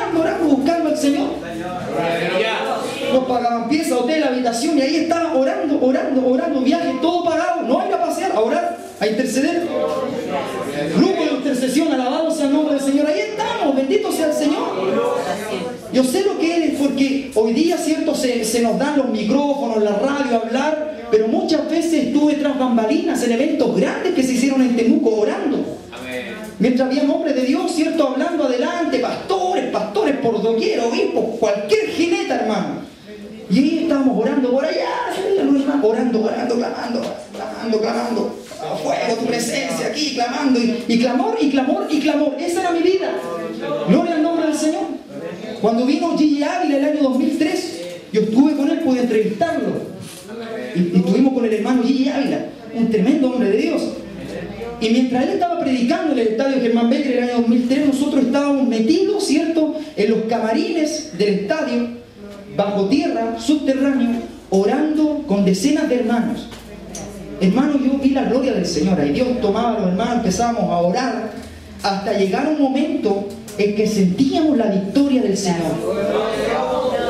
[SPEAKER 1] buscando al Señor. Nos pagaban pieza, hotel, habitación y ahí estaba orando, viaje, todo pagado, no a ir a pasear, a orar, a interceder. Grupo de intercesión, alabado sea el nombre del Señor. Ahí estamos, bendito sea el Señor. Yo sé lo que es, porque hoy día, cierto, se nos dan los micrófonos, la radio, hablar, pero muchas veces estuve tras bambalinas en eventos grandes que se hicieron en Temuco orando. Mientras había hombres de Dios, cierto, hablando adelante, pastores por doquier, obispos, cualquier jineta, hermano. Y ahí estábamos orando por allá, orando, clamando. Fuego, tu presencia aquí, clamando, y clamor. Esa era mi vida. Gloria al nombre del Señor. Cuando vino Gigi Ávila el año 2003, yo estuve con él, pude entrevistarlo. Y estuvimos con el hermano Gigi Ávila, un tremendo hombre de Dios. Y mientras él estaba predicando en el estadio Germán Becker el año 2003, nosotros estábamos metidos, ¿cierto?, en los camarines del estadio, bajo tierra, subterráneo, orando con decenas de hermanos. Hermanos, yo vi la gloria del Señor. Ahí Dios tomaba a los hermanos, empezábamos a orar, hasta llegar un momento en que sentíamos la victoria del Señor.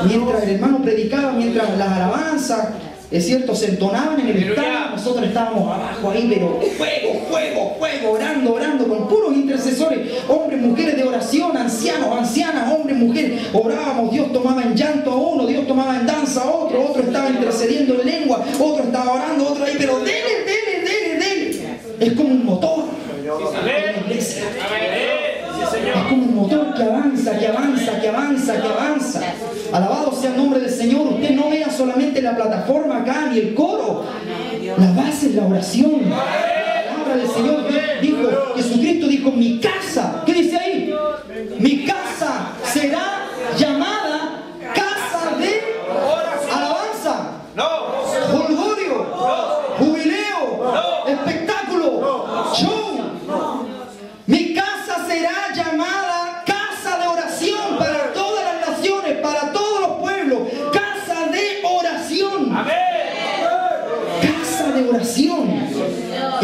[SPEAKER 1] Mientras el hermano predicaba, mientras las alabanzas, es cierto, se entonaban en el estadio, nosotros estábamos abajo ahí, pero fuego, orando con puros intercesores, hombres, mujeres de oración, ancianos, ancianas, hombres, mujeres, orábamos. Dios tomaba en llanto a uno, Dios tomaba en danza a otro estaba intercediendo en lengua, otro estaba orando, otro ahí, pero dele. Es como un motor en la iglesia. Es como un motor que avanza. Alabado sea el nombre del Señor. Usted no vea solamente la plataforma acá ni el coro. La base es la oración. La palabra del Señor dijo, Jesucristo dijo, mi casa. ¿Qué dice ahí? Mi casa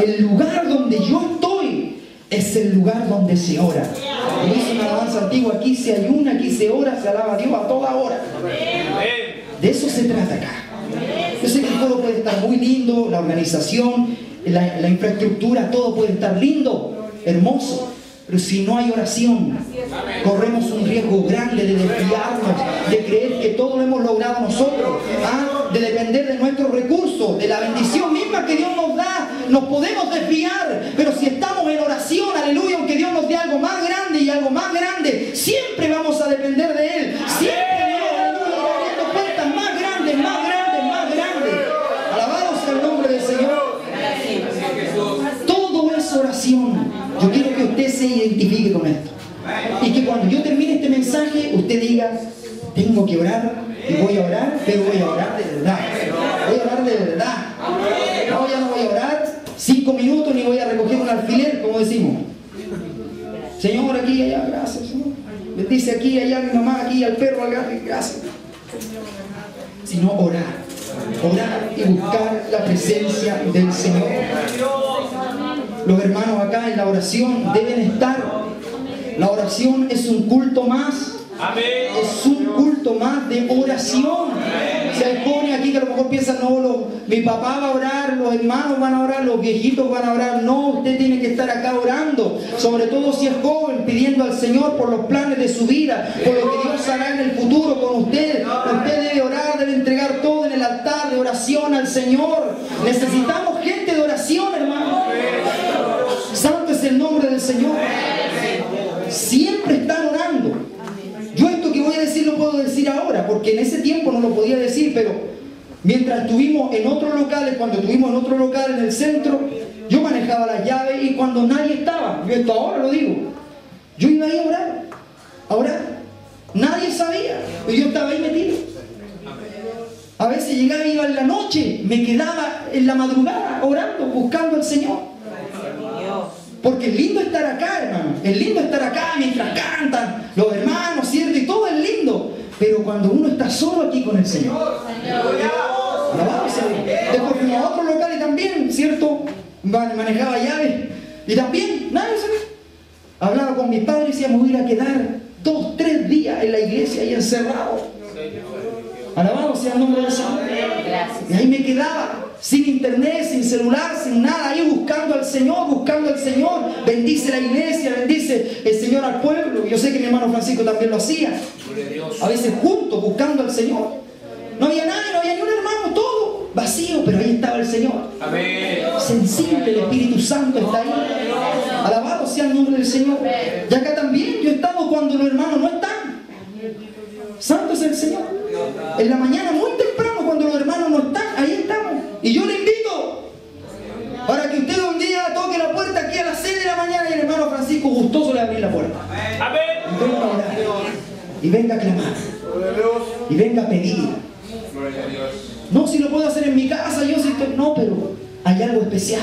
[SPEAKER 1] el lugar donde yo estoy es el lugar donde se ora. Como dice una alabanza antigua, aquí se ayuna, aquí se ora, se alaba a Dios a toda hora. De eso se trata acá. Yo sé que todo puede estar muy lindo, la organización, la infraestructura, todo puede estar lindo, hermoso. Pero si no hay oración, corremos un riesgo grande de desviarnos, de creer que todo lo hemos logrado nosotros, de depender de nuestros recursos, de la bendición misma que Dios nos da. Nos podemos desviar, pero si estamos en oración, aleluya, aunque Dios nos dé algo más grande y algo más grande, siempre vamos a depender de Él. Siempre Dios, aleluya, irá abriendo puertas más grandes, más grandes, más grandes. Alabado sea el nombre del Señor. Todo es oración. Yo quiero que usted se identifique con esto. Y que cuando yo termine este mensaje, usted diga, tengo que orar y voy a orar, pero voy a orar de verdad. Voy a orar de verdad. No, ya no voy a orar 5 minutos ni voy a recoger un alfiler, como decimos. Señor, aquí y allá, gracias, Señor. Les dice aquí y allá, mi mamá, aquí al perro, al gato, gracias. Sino orar. Orar y buscar la presencia del Señor. Los hermanos acá en la oración deben estar. La oración es un culto más. Es un culto más de oración. Si hay jóvenes aquí que a lo mejor piensan, no, mi papá va a orar, los hermanos van a orar, los viejitos van a orar. No, usted tiene que estar acá orando. Sobre todo si es joven, pidiendo al Señor por los planes de su vida, por lo que Dios hará en el futuro con usted. Usted debe orar, debe entregar todo en el altar de oración al Señor. Necesitamos gente de oración, hermano. Santo es el nombre del Señor. Siempre están orando. Yo esto que voy a decir lo puedo decir ahora, porque en ese tiempo no lo podía decir, pero mientras estuvimos en otros locales, cuando estuvimos en otro local en el centro, yo manejaba las llaves y cuando nadie estaba, yo esto ahora lo digo, yo iba ahí a orar. Nadie sabía, pero yo estaba ahí metido. A veces llegaba, iba en la noche, me quedaba en la madrugada orando, buscando al Señor. Porque es lindo estar acá, hermano. Es lindo estar acá mientras cantan los hermanos, ¿cierto? Y todo es lindo. Pero cuando uno está solo aquí con el Señor. Alabado sea Dios. Después fuimos a otro local y también, ¿cierto? Manejaba llaves. Y también, nadie sabía. Hablaba con mis padres y decía, me voy a ir a quedar 2, 3 días en la iglesia ahí encerrado. Alabado sea el nombre del Señor. Y ahí me quedaba. Sin internet, sin celular, sin nada, ahí buscando al Señor, buscando al Señor. Bendice la iglesia, bendice el Señor al pueblo. Yo sé que mi hermano Francisco también lo hacía. A veces juntos, buscando al Señor. No había nadie, no había ni un hermano, todo vacío, pero ahí estaba el Señor. Amén. Sensible, el Espíritu Santo está ahí. Alabado sea el nombre del Señor. Y acá también yo he estado cuando los hermanos no están. Santo es el Señor. En la mañana muy temprano, cuando los hermanos no están, ahí estamos. Y yo le invito para que usted un día toque la puerta aquí a las 6 de la mañana y el hermano Francisco gustoso le abrir la puerta. Amén. Y venga a orar. Y venga a clamar. Y venga a pedir. No, si lo puedo hacer en mi casa, yo sí. No, pero hay algo especial.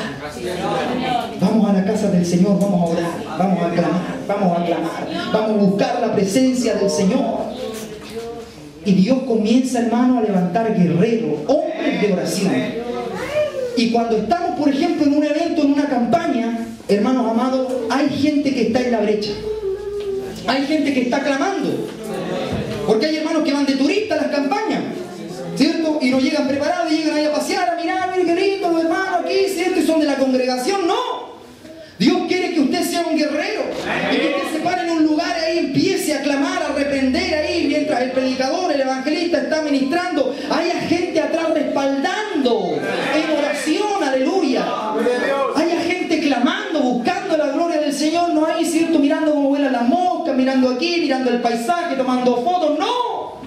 [SPEAKER 1] Vamos a la casa del Señor, vamos a orar, vamos a clamar, vamos a clamar, vamos a buscar la presencia del Señor. Y Dios comienza, hermano, a levantar guerreros, hombres de oración. Y cuando estamos, por ejemplo, en un evento, en una campaña, hermanos amados, hay gente que está en la brecha. Hay gente que está clamando. Porque hay hermanos que van de turistas a las campañas, ¿cierto? Y no llegan preparados, y llegan ahí a pasear, a mirar, miren qué lindo los hermanos aquí, ¿cierto? Y son de la congregación. No. Dios quiere que usted sea un guerrero. Y que usted se pare en un lugar ahí, empiece a clamar, a reprender ahí, mientras el predicador, el evangelista está ministrando. Haya gente atrás respaldando en oración, aleluya. Haya gente clamando, buscando la gloria del Señor. No hay, ¿cierto? Mirando cómo vuelan las moscas, mirando aquí, mirando el paisaje, tomando fotos. No.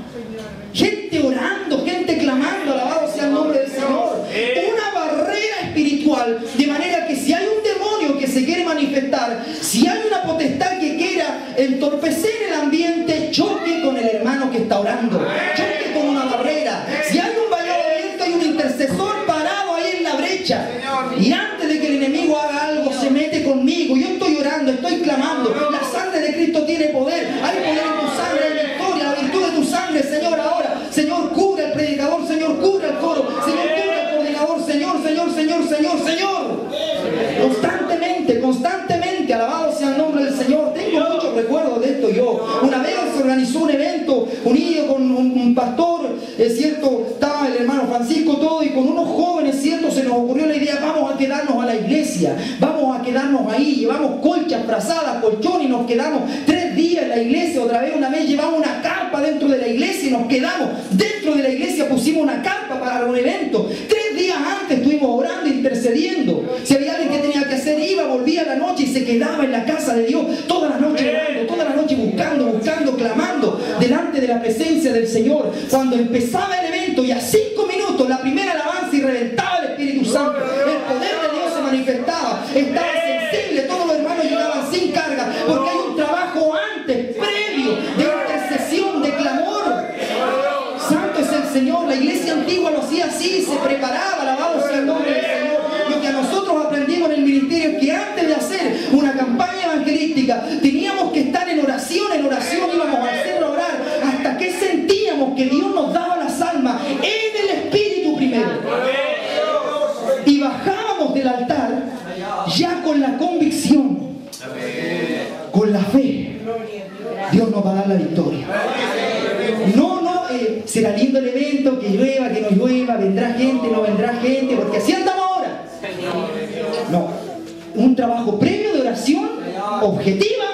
[SPEAKER 1] Gente orando, gente clamando, alabado sea el nombre del Señor. Una barrera espiritual, de manera que si hay un demonio que se quiere manifestar, si hay una potestad que quiera entorpecer el ambiente, choque con el hermano que está orando, choque con una barrera. Si hay un vallado abierto, hay un intercesor parado ahí en la brecha, y antes de que el enemigo haga algo, se mete conmigo. Yo estoy orando, estoy clamando. La sangre de Cristo tiene poder. Hay poder en tu sangre, hay victoria, la virtud de tu sangre, Señor. Ahora, Señor, cura al predicador, Señor, cura al coro, Señor, cura al coordinador, Señor, Señor, Señor, Señor, Señor. cierto? Una vez se organizó un evento unido con un pastor, es cierto, estaba el hermano Francisco, todo, y con unos jóvenes, cierto, se nos ocurrió la idea, vamos a quedarnos a la iglesia, vamos a quedarnos ahí, llevamos colchas, frazadas, colchón, y nos quedamos 3 días en la iglesia. Otra vez, una vez llevamos una carpa dentro de la iglesia y nos quedamos dentro de la iglesia, pusimos una carpa para un evento. 3 días antes estuvimos orando, intercediendo. Si había alguien que tenía que hacer, iba, volvía a la noche y se quedaba en la casa de Dios toda la noche orando, toda la noche buscando, clamando delante de la presencia del Señor. Cuando empezaba el evento y a 5 minutos la primera alabanza y reventaba el Espíritu Santo, el poder de Dios se manifestaba, estaba sensible, todos los hermanos llegaban sin carga, porque hay un trabajo antes, previo, de intercesión, de clamor. Santo es el Señor. La iglesia antigua lo hacía así, se preparaba, alabado sea el nombre del Señor. Lo que a nosotros aprendimos en el ministerio es que antes de hacer una campaña evangelística teníamos que estar en oración, íbamos a hacerlo orar hasta que sentíamos que Dios nos daba las almas en el Espíritu primero. Y bajábamos del altar ya con la convicción, con la fe, Dios nos va a dar la victoria. No, será lindo el evento, que llueva, que no llueva, vendrá gente, no vendrá gente, porque así andamos ahora. No, un trabajo previo de oración objetiva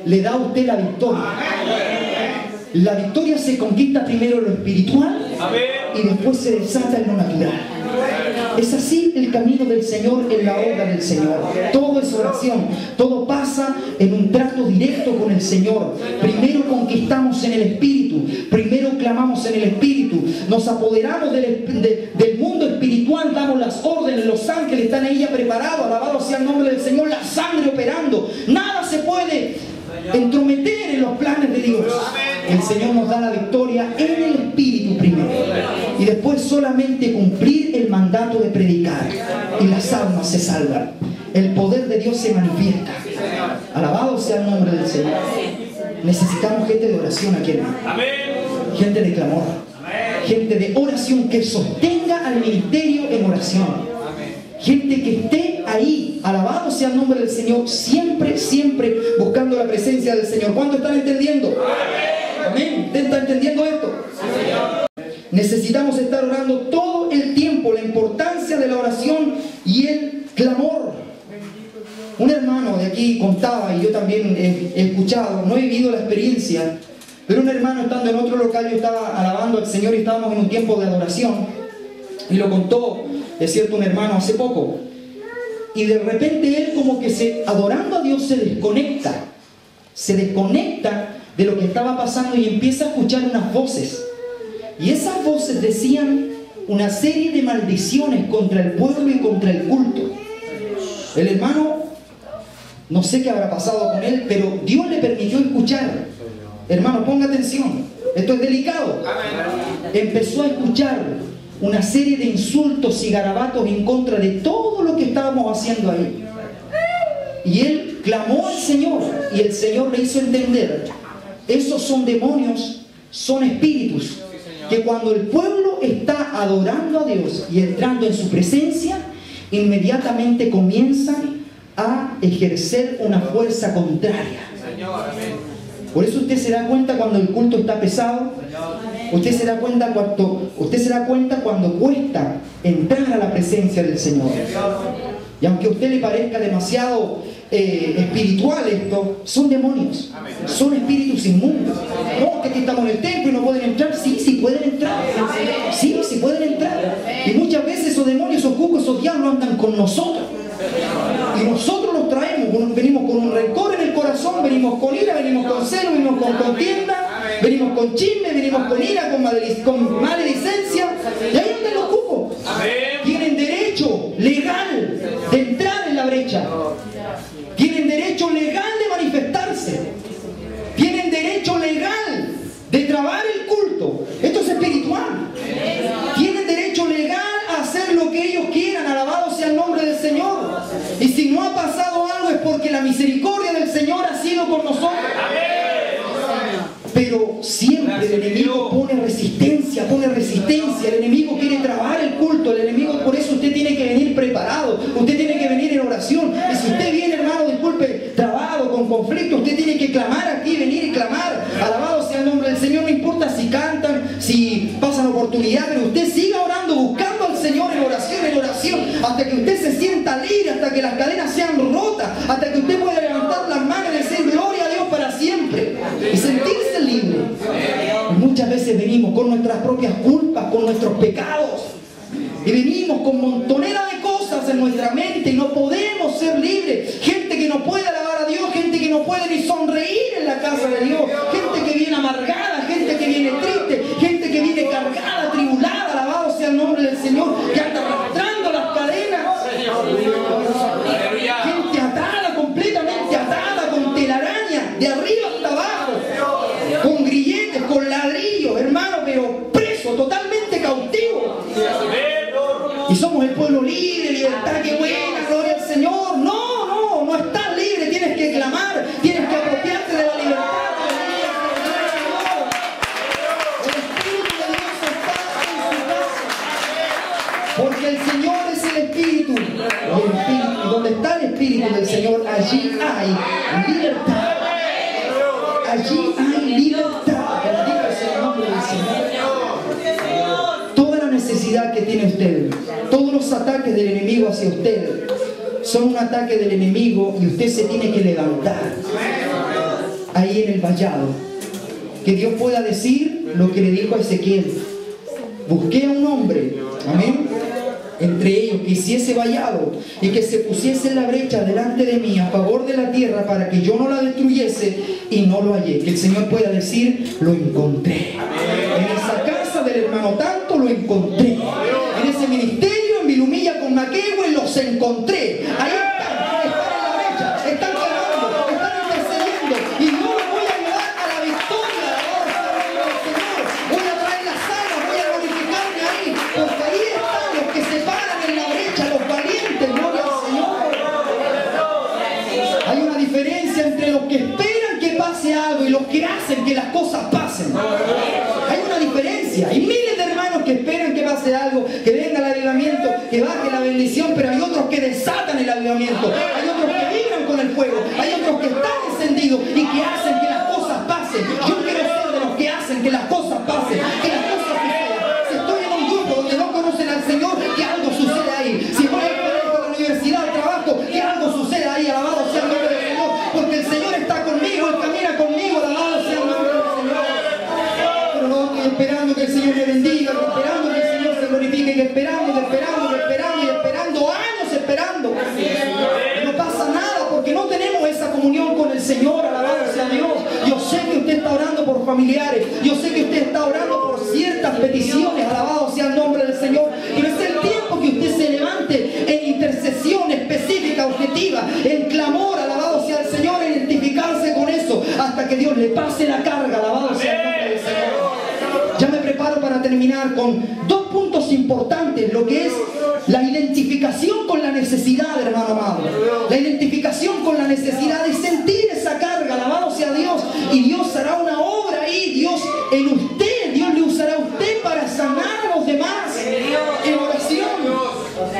[SPEAKER 1] le da a usted la victoria. La victoria se conquista primero en lo espiritual y después se desata en lo natural. Es así el camino del Señor en la obra del Señor. Todo es oración, todo pasa en un trato directo con el Señor. Primero conquistamos en el Espíritu, primero clamamos en el Espíritu, nos apoderamos del mundo espiritual, damos las órdenes, los ángeles están ahí ya preparados, alabado sea el nombre del Señor, la sangre operando. Nada se puede entrometer en los planes de Dios. El Señor nos da la victoria en el Espíritu primero y después solamente cumplir el mandato de predicar y las almas se salvan. El poder de Dios se manifiesta. Alabado sea el nombre del Señor. Necesitamos gente de oración aquí, hermano. Gente de clamor, gente de oración que sostenga al ministerio en oración. Gente que esté ahí, alabado sea el nombre del Señor, siempre, siempre buscando la presencia del Señor. ¿Cuántos están entendiendo? Amén. ¿Usted está entendiendo esto? Necesitamos estar orando todo el tiempo, la importancia de la oración y el clamor. Un hermano de aquí contaba, y yo también he escuchado, no he vivido la experiencia, pero un hermano estando en otro local, yo estaba alabando al Señor y estábamos en un tiempo de adoración, y lo contó, es cierto, un hermano hace poco, y de repente él como que adorando a Dios se desconecta de lo que estaba pasando y empieza a escuchar unas voces, y esas voces decían una serie de maldiciones contra el pueblo y contra el culto. El hermano, no sé qué habrá pasado con él, pero Dios le permitió escuchar. Hermano, ponga atención, esto es delicado. Empezó a escuchar una serie de insultos y garabatos en contra de todo lo que estábamos haciendo ahí. Y él clamó al Señor y el Señor le hizo entender: esos son demonios, son espíritus, que cuando el pueblo está adorando a Dios y entrando en su presencia, inmediatamente comienzan a ejercer una fuerza contraria. Por eso usted se da cuenta cuando el culto está pesado. Usted se da cuenta cuando cuesta entrar a la presencia del Señor. Y aunque a usted le parezca demasiado espiritual esto, son demonios, son espíritus inmundos. No, que aquí estamos en el templo y no pueden entrar. Sí, sí pueden entrar. Sí, sí pueden entrar. Y muchas veces esos demonios, esos cucos, esos diablos andan con nosotros. Y nosotros los traemos, venimos con un rencor en el corazón, venimos con ira, venimos con celo, venimos con contienda, venimos con chisme, venimos con ira, con maledicencia. Y ahí andan los cucos. Tienen derecho legal de entrar en la brecha. Tienen derecho legal de manifestarse. Tienen derecho legal de trabar el culto. Esto es espiritual. Tienen derecho legal a hacer lo que ellos quieran. Alabado sea el nombre del Señor. Y si no ha pasado algo es porque la misericordia del Señor ha sido por nosotros. Pero siempre el enemigo pone resistencia, el enemigo quiere trabar el culto, el enemigo, por eso usted tiene que venir preparado, usted tiene que venir en oración. Y si usted viene, hermano, disculpe, trabado, con conflicto, usted tiene que clamar aquí, venir y clamar hasta que usted pueda levantar las manos y decir gloria a Dios para siempre y sentirse libre. Y muchas veces venimos con nuestras propias culpas, con nuestros pecados, y venimos con montonera de cosas en nuestra mente y no podemos ser libres. Gente que no puede alabar a Dios, gente que no puede ni sonreír en la casa de Dios, gente que viene amargada, gente que viene triste, gente que viene cargada, tribulada, alabado sea el nombre del Señor, que anda arrastrando las cadenas, gente atada, completamente atada, con telaraña, de arriba hasta abajo, con grilletes, con ladrillos, hermano, pero preso, totalmente cautivo. Y somos el pueblo libre, libertad, qué buena, gloria al Señor. No estás libre, tienes que clamar, tienes que apropiarte de la libertad. El Espíritu de Dios está en su casa, porque el Señor es el Espíritu. Y donde está el Espíritu del Señor, allí hay libertad. Allí hay libertad. Bendito sea el nombre del Señor. Toda la necesidad que tiene usted, todos los ataques del enemigo hacia usted, son un ataque del enemigo y usted se tiene que levantar ahí en el vallado. Que Dios pueda decir lo que le dijo a Ezequiel: busqué a un hombre, amén, entre ellos que hiciese vallado y que se pusiese en la brecha delante de mí a favor de la tierra para que yo no la destruyese, y no lo hallé. Que el Señor pueda decir: lo encontré. En esa casa del hermano tanto lo encontré. En ese ministerio, en Vilumilla con Maquegüe, los encontré. Ahí están en la brecha, están clamando, están intercediendo, y yo los voy a llevar a la victoria. Señor, voy a traer las almas, voy a glorificarme ahí, porque ahí están los que se paran en la brecha, los valientes, gloria al Señor. Hay una diferencia entre los que esperan que pase algo y los que hacen que las cosas pasen. Hay una diferencia. Hay miles de hermanos que esperan que pase algo, que venga el avivamiento, que baje la bendición, pero hay otros que desatan el avivamiento, hay otros que vibran con el fuego, hay otros que están encendidos y que hacen que las cosas pasen. Yo quiero ser de los que hacen que las cosas pasen, que las cosas sucedan. Si estoy en un grupo donde no conocen al Señor, que algo suceda ahí. Si voy al colegio, a la universidad, al trabajo, que algo suceda ahí. Alabado sea el nombre del Señor, porque el Señor está conmigo, Él camina conmigo. Alabado sea el nombre del Señor. Pero no estoy esperando que el Señor me bendiga, esperando que el Señor se glorifique, esperando años esperando. Y no pasa nada porque no tenemos esa comunión con el Señor. Alabado sea Dios. Yo sé que usted está orando por familiares, yo sé que usted está orando por ciertas peticiones. Alabado sea el nombre del Señor. Pero es el tiempo que usted se levante en intercesión específica, objetiva, en clamor. Alabado sea el Señor, en identificarse con eso hasta que Dios le pase la carga. Alabado sea el nombre del Señor. Ya me preparo para terminar con dos puntos importantes: lo que es la identificación con la necesidad, hermano amado. La identificación con la necesidad de sentir esa carga. Alabado sea Dios. Y Dios hará una obra ahí. Dios en usted, Dios le usará a usted para sanar a los demás en oración.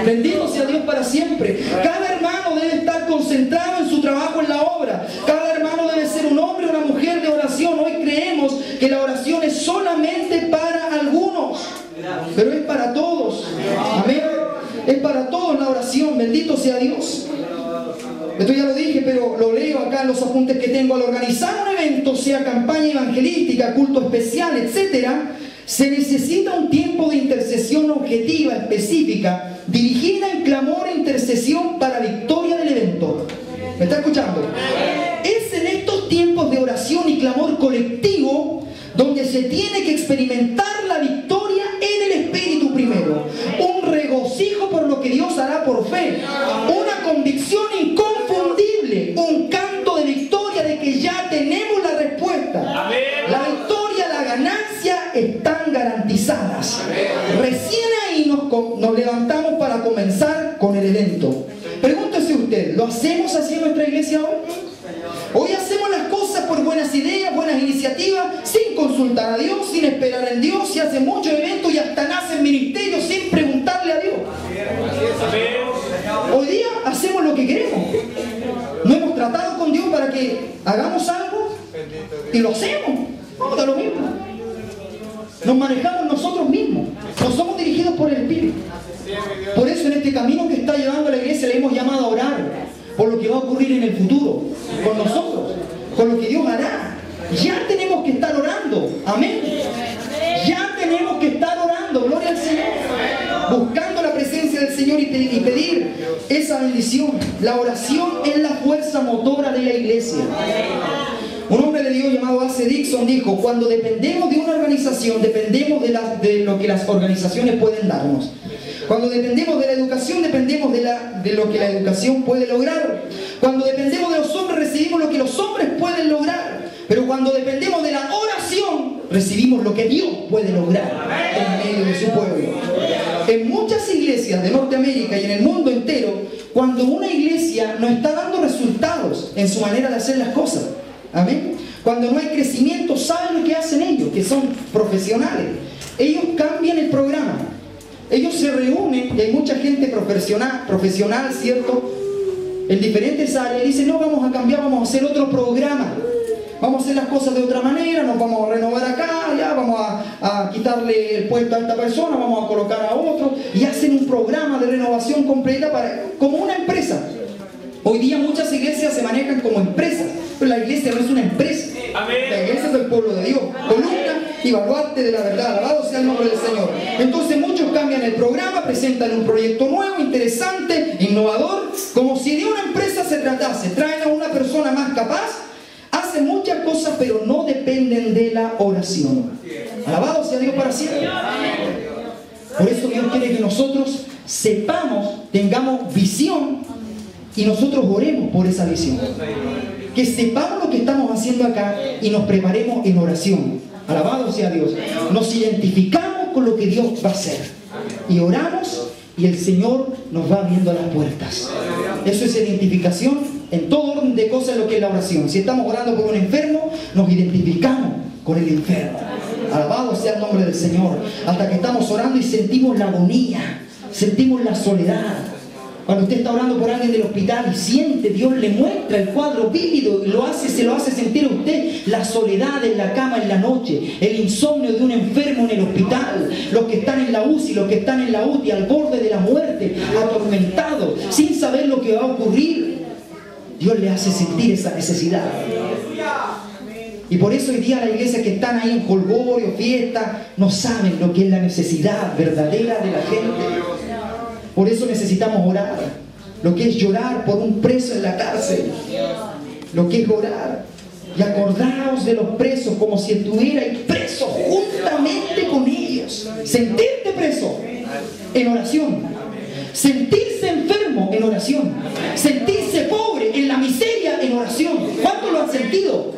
[SPEAKER 1] Bendito sea Dios para siempre. Cada hermano debe estar concentrado en su trabajo en la obra. Cada hermano debe ser un hombre o una mujer de oración. Hoy creemos que la oración es solamente para algunos, pero es para todos. Amén. Es para todos la oración. Bendito sea Dios. Esto ya lo dije, pero lo leo acá en los apuntes que tengo. Al organizar un evento, sea campaña evangelística, culto especial, etc., se necesita un tiempo de intercesión objetiva, específica, dirigida en clamor e intercesión para victoria del evento. ¿Me está escuchando? Es en estos tiempos de oración y clamor colectivo donde se tiene que experimentar la victoria en el Espíritu primero, un regocijo por lo que Dios hará por fe, una convicción inconfundible, un canto de victoria de que ya tenemos la respuesta. La victoria, la ganancia están garantizadas. Recién ahí nos levantamos para comenzar con el evento. Pregúntese usted, ¿lo hacemos así en nuestra iglesia hoy? Hoy hacemos las cosas por buenas ideas, buenas iniciativas, sin consultar a Dios, sin esperar en Dios. Se hacen muchos eventos y hasta nacen ministerios sin preguntarle a Dios. Hoy día hacemos lo que queremos. No hemos tratado con Dios para que hagamos algo y lo hacemos. Da lo mismo. Nos manejamos nosotros mismos. No somos dirigidos por el Espíritu. Por eso en este camino que está llevando la iglesia le hemos llamado a orar. por lo que va a ocurrir en el futuro con nosotros, con lo que Dios hará. Ya tenemos que estar orando. Amén. Ya tenemos que estar orando. Gloria al Señor. Buscando la presencia del Señor y pedir esa bendición. La oración es la fuerza motora de la iglesia. Un hombre de Dios llamado A.C. Dixon dijo: cuando dependemos de una organización, dependemos de lo que las organizaciones pueden darnos. Cuando dependemos de la educación, dependemos de lo que la educación puede lograr. Cuando dependemos de los hombres, recibimos lo que los hombres pueden lograr. Pero cuando dependemos de la oración, recibimos lo que Dios puede lograr en medio de su pueblo. En muchas iglesias de Norteamérica y en el mundo entero, cuando una iglesia no está dando resultados en su manera de hacer las cosas, amén, cuando no hay crecimiento, ¿saben lo que hacen ellos? Que son profesionales. Ellos cambian el programa. Ellos se reúnen y hay mucha gente profesional, ¿cierto?, en diferentes áreas, y dicen: no, vamos a cambiar, vamos a hacer otro programa. Vamos a hacer las cosas de otra manera, nos vamos a renovar acá, ya vamos a quitarle el puesto a esta persona, vamos a colocar a otro, y hacen un programa de renovación completa como una empresa. Hoy día muchas iglesias se manejan como empresas, pero la iglesia no es una empresa. La iglesia es el pueblo de Dios, columna y baluarte de la verdad. Alabado sea el nombre del Señor. Entonces muchos cambian el programa, presentan un proyecto nuevo, interesante, innovador, como si de una empresa se tratase. Traen a una persona más capaz, hacen muchas cosas, pero no dependen de la oración. Alabado sea Dios para siempre. Por eso Dios quiere que nosotros sepamos, tengamos visión, y nosotros oremos por esa visión. Que sepamos lo que estamos haciendo acá y nos preparemos en oración. Alabado sea Dios. Nos identificamos con lo que Dios va a hacer. Y oramos y el Señor nos va abriendo las puertas. Eso es identificación en todo orden de cosas, lo que es la oración. Si estamos orando por un enfermo, nos identificamos con el enfermo. Alabado sea el nombre del Señor. Hasta que estamos orando y sentimos la agonía, sentimos la soledad. Cuando usted está orando por alguien del hospital y siente, Dios le muestra el cuadro vívido y se lo hace sentir a usted, la soledad en la cama en la noche, el insomnio de un enfermo en el hospital, los que están en la UCI, los que están en la UTI, al borde de la muerte, atormentados, sin saber lo que va a ocurrir. Dios le hace sentir esa necesidad. Y por eso hoy día las iglesias que están ahí en jolgorio, fiesta, no saben lo que es la necesidad verdadera de la gente. Por eso necesitamos orar. Lo que es llorar por un preso en la cárcel. Lo que es orar. Y acordaos de los presos como si estuvierais presos juntamente con ellos. Sentirte preso en oración. Sentirse enfermo en oración. Sentirse pobre en la miseria en oración. ¿Cuánto lo han sentido?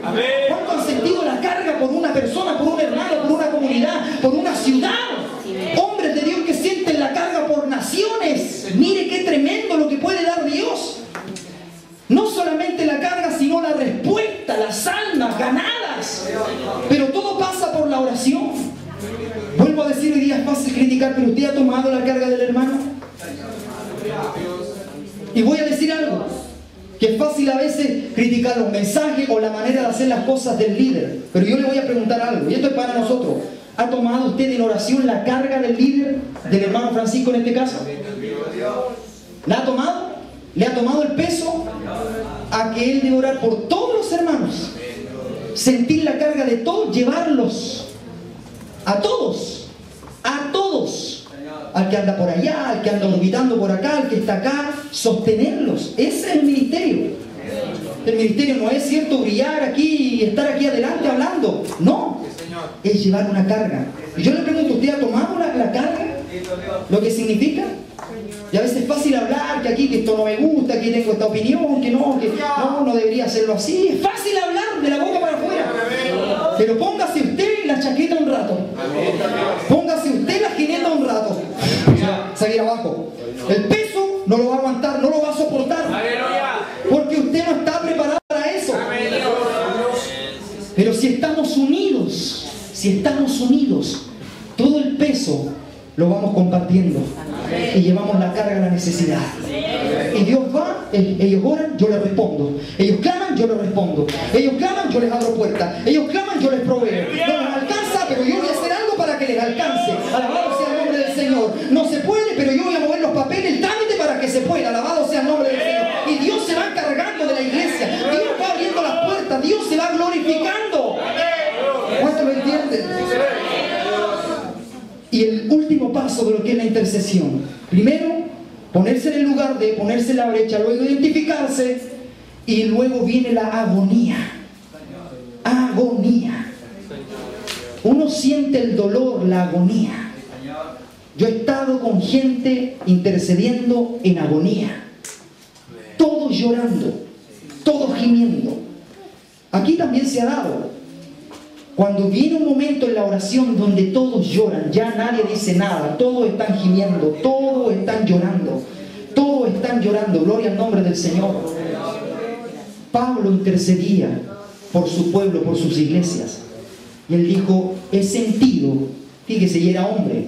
[SPEAKER 1] ¿Cuánto han sentido la carga por una persona, por un hermano, por una comunidad, por una ciudad? Hombres de Dios que sienten la carga por naciones. Mire qué tremendo lo que puede dar Dios. No solamente la carga, sino la respuesta, las almas ganadas. Pero todo pasa por la oración. Vuelvo a decir, hoy día es fácil criticar, pero usted ha tomado la carga del hermano. Y voy a decir algo, que es fácil a veces criticar los mensajes o la manera de hacer las cosas del líder. Pero yo le voy a preguntar algo, y esto es para nosotros. ¿Ha tomado usted en oración la carga del líder, del hermano Francisco en este caso? ¿La ha tomado? ¿Le ha tomado el peso a que él debe orar por todos los hermanos? Sentir la carga de todos, llevarlos a todos, al que anda por allá, al que anda orbitando por acá, al que está acá, sostenerlos. Ese es el ministerio. El ministerio no es, cierto, brillar aquí y estar aquí adelante hablando. No, es llevar una carga. Y yo le pregunto, ¿usted ha tomado la carga? ¿Lo que significa? Y a veces es fácil hablar, que aquí, que esto no me gusta, que tengo esta opinión, que no debería hacerlo así. Es fácil hablar de la boca para afuera. Pero póngase usted la chaqueta un rato. Póngase usted la jineta un rato. Seguir abajo. El peso no lo va a aguantar, no lo va a soportar. Porque usted no está preparado para eso. Pero si estamos unidos, todo el peso lo vamos compartiendo y llevamos la carga, la necesidad. Y Dios va, ellos oran, yo les respondo. Ellos claman, yo les respondo. Ellos claman, yo les abro puertas. Ellos claman, yo les proveo. No les alcanza, pero yo voy a hacer algo para que les alcance. Alabado sea el nombre del Señor. No se puede, pero yo voy a mover los papeles, el trámite para que se pueda. Alabado sea el nombre del Señor. Y Dios se va a edificando. ¿Cuánto lo entienden? Y el último paso de lo que es la intercesión. Primero, ponerse en el lugar de, ponerse en la brecha, luego identificarse, y luego viene la agonía. Agonía. Uno siente el dolor, la agonía. Yo he estado con gente intercediendo en agonía. Todos llorando, todos gimiendo. Aquí también se ha dado. Cuando viene un momento en la oración donde todos lloran, ya nadie dice nada, todos están gimiendo, todos están llorando, todos están llorando, gloria al nombre del Señor. Pablo intercedía por su pueblo, por sus iglesias. Y él dijo, he sentido, fíjese, y era hombre,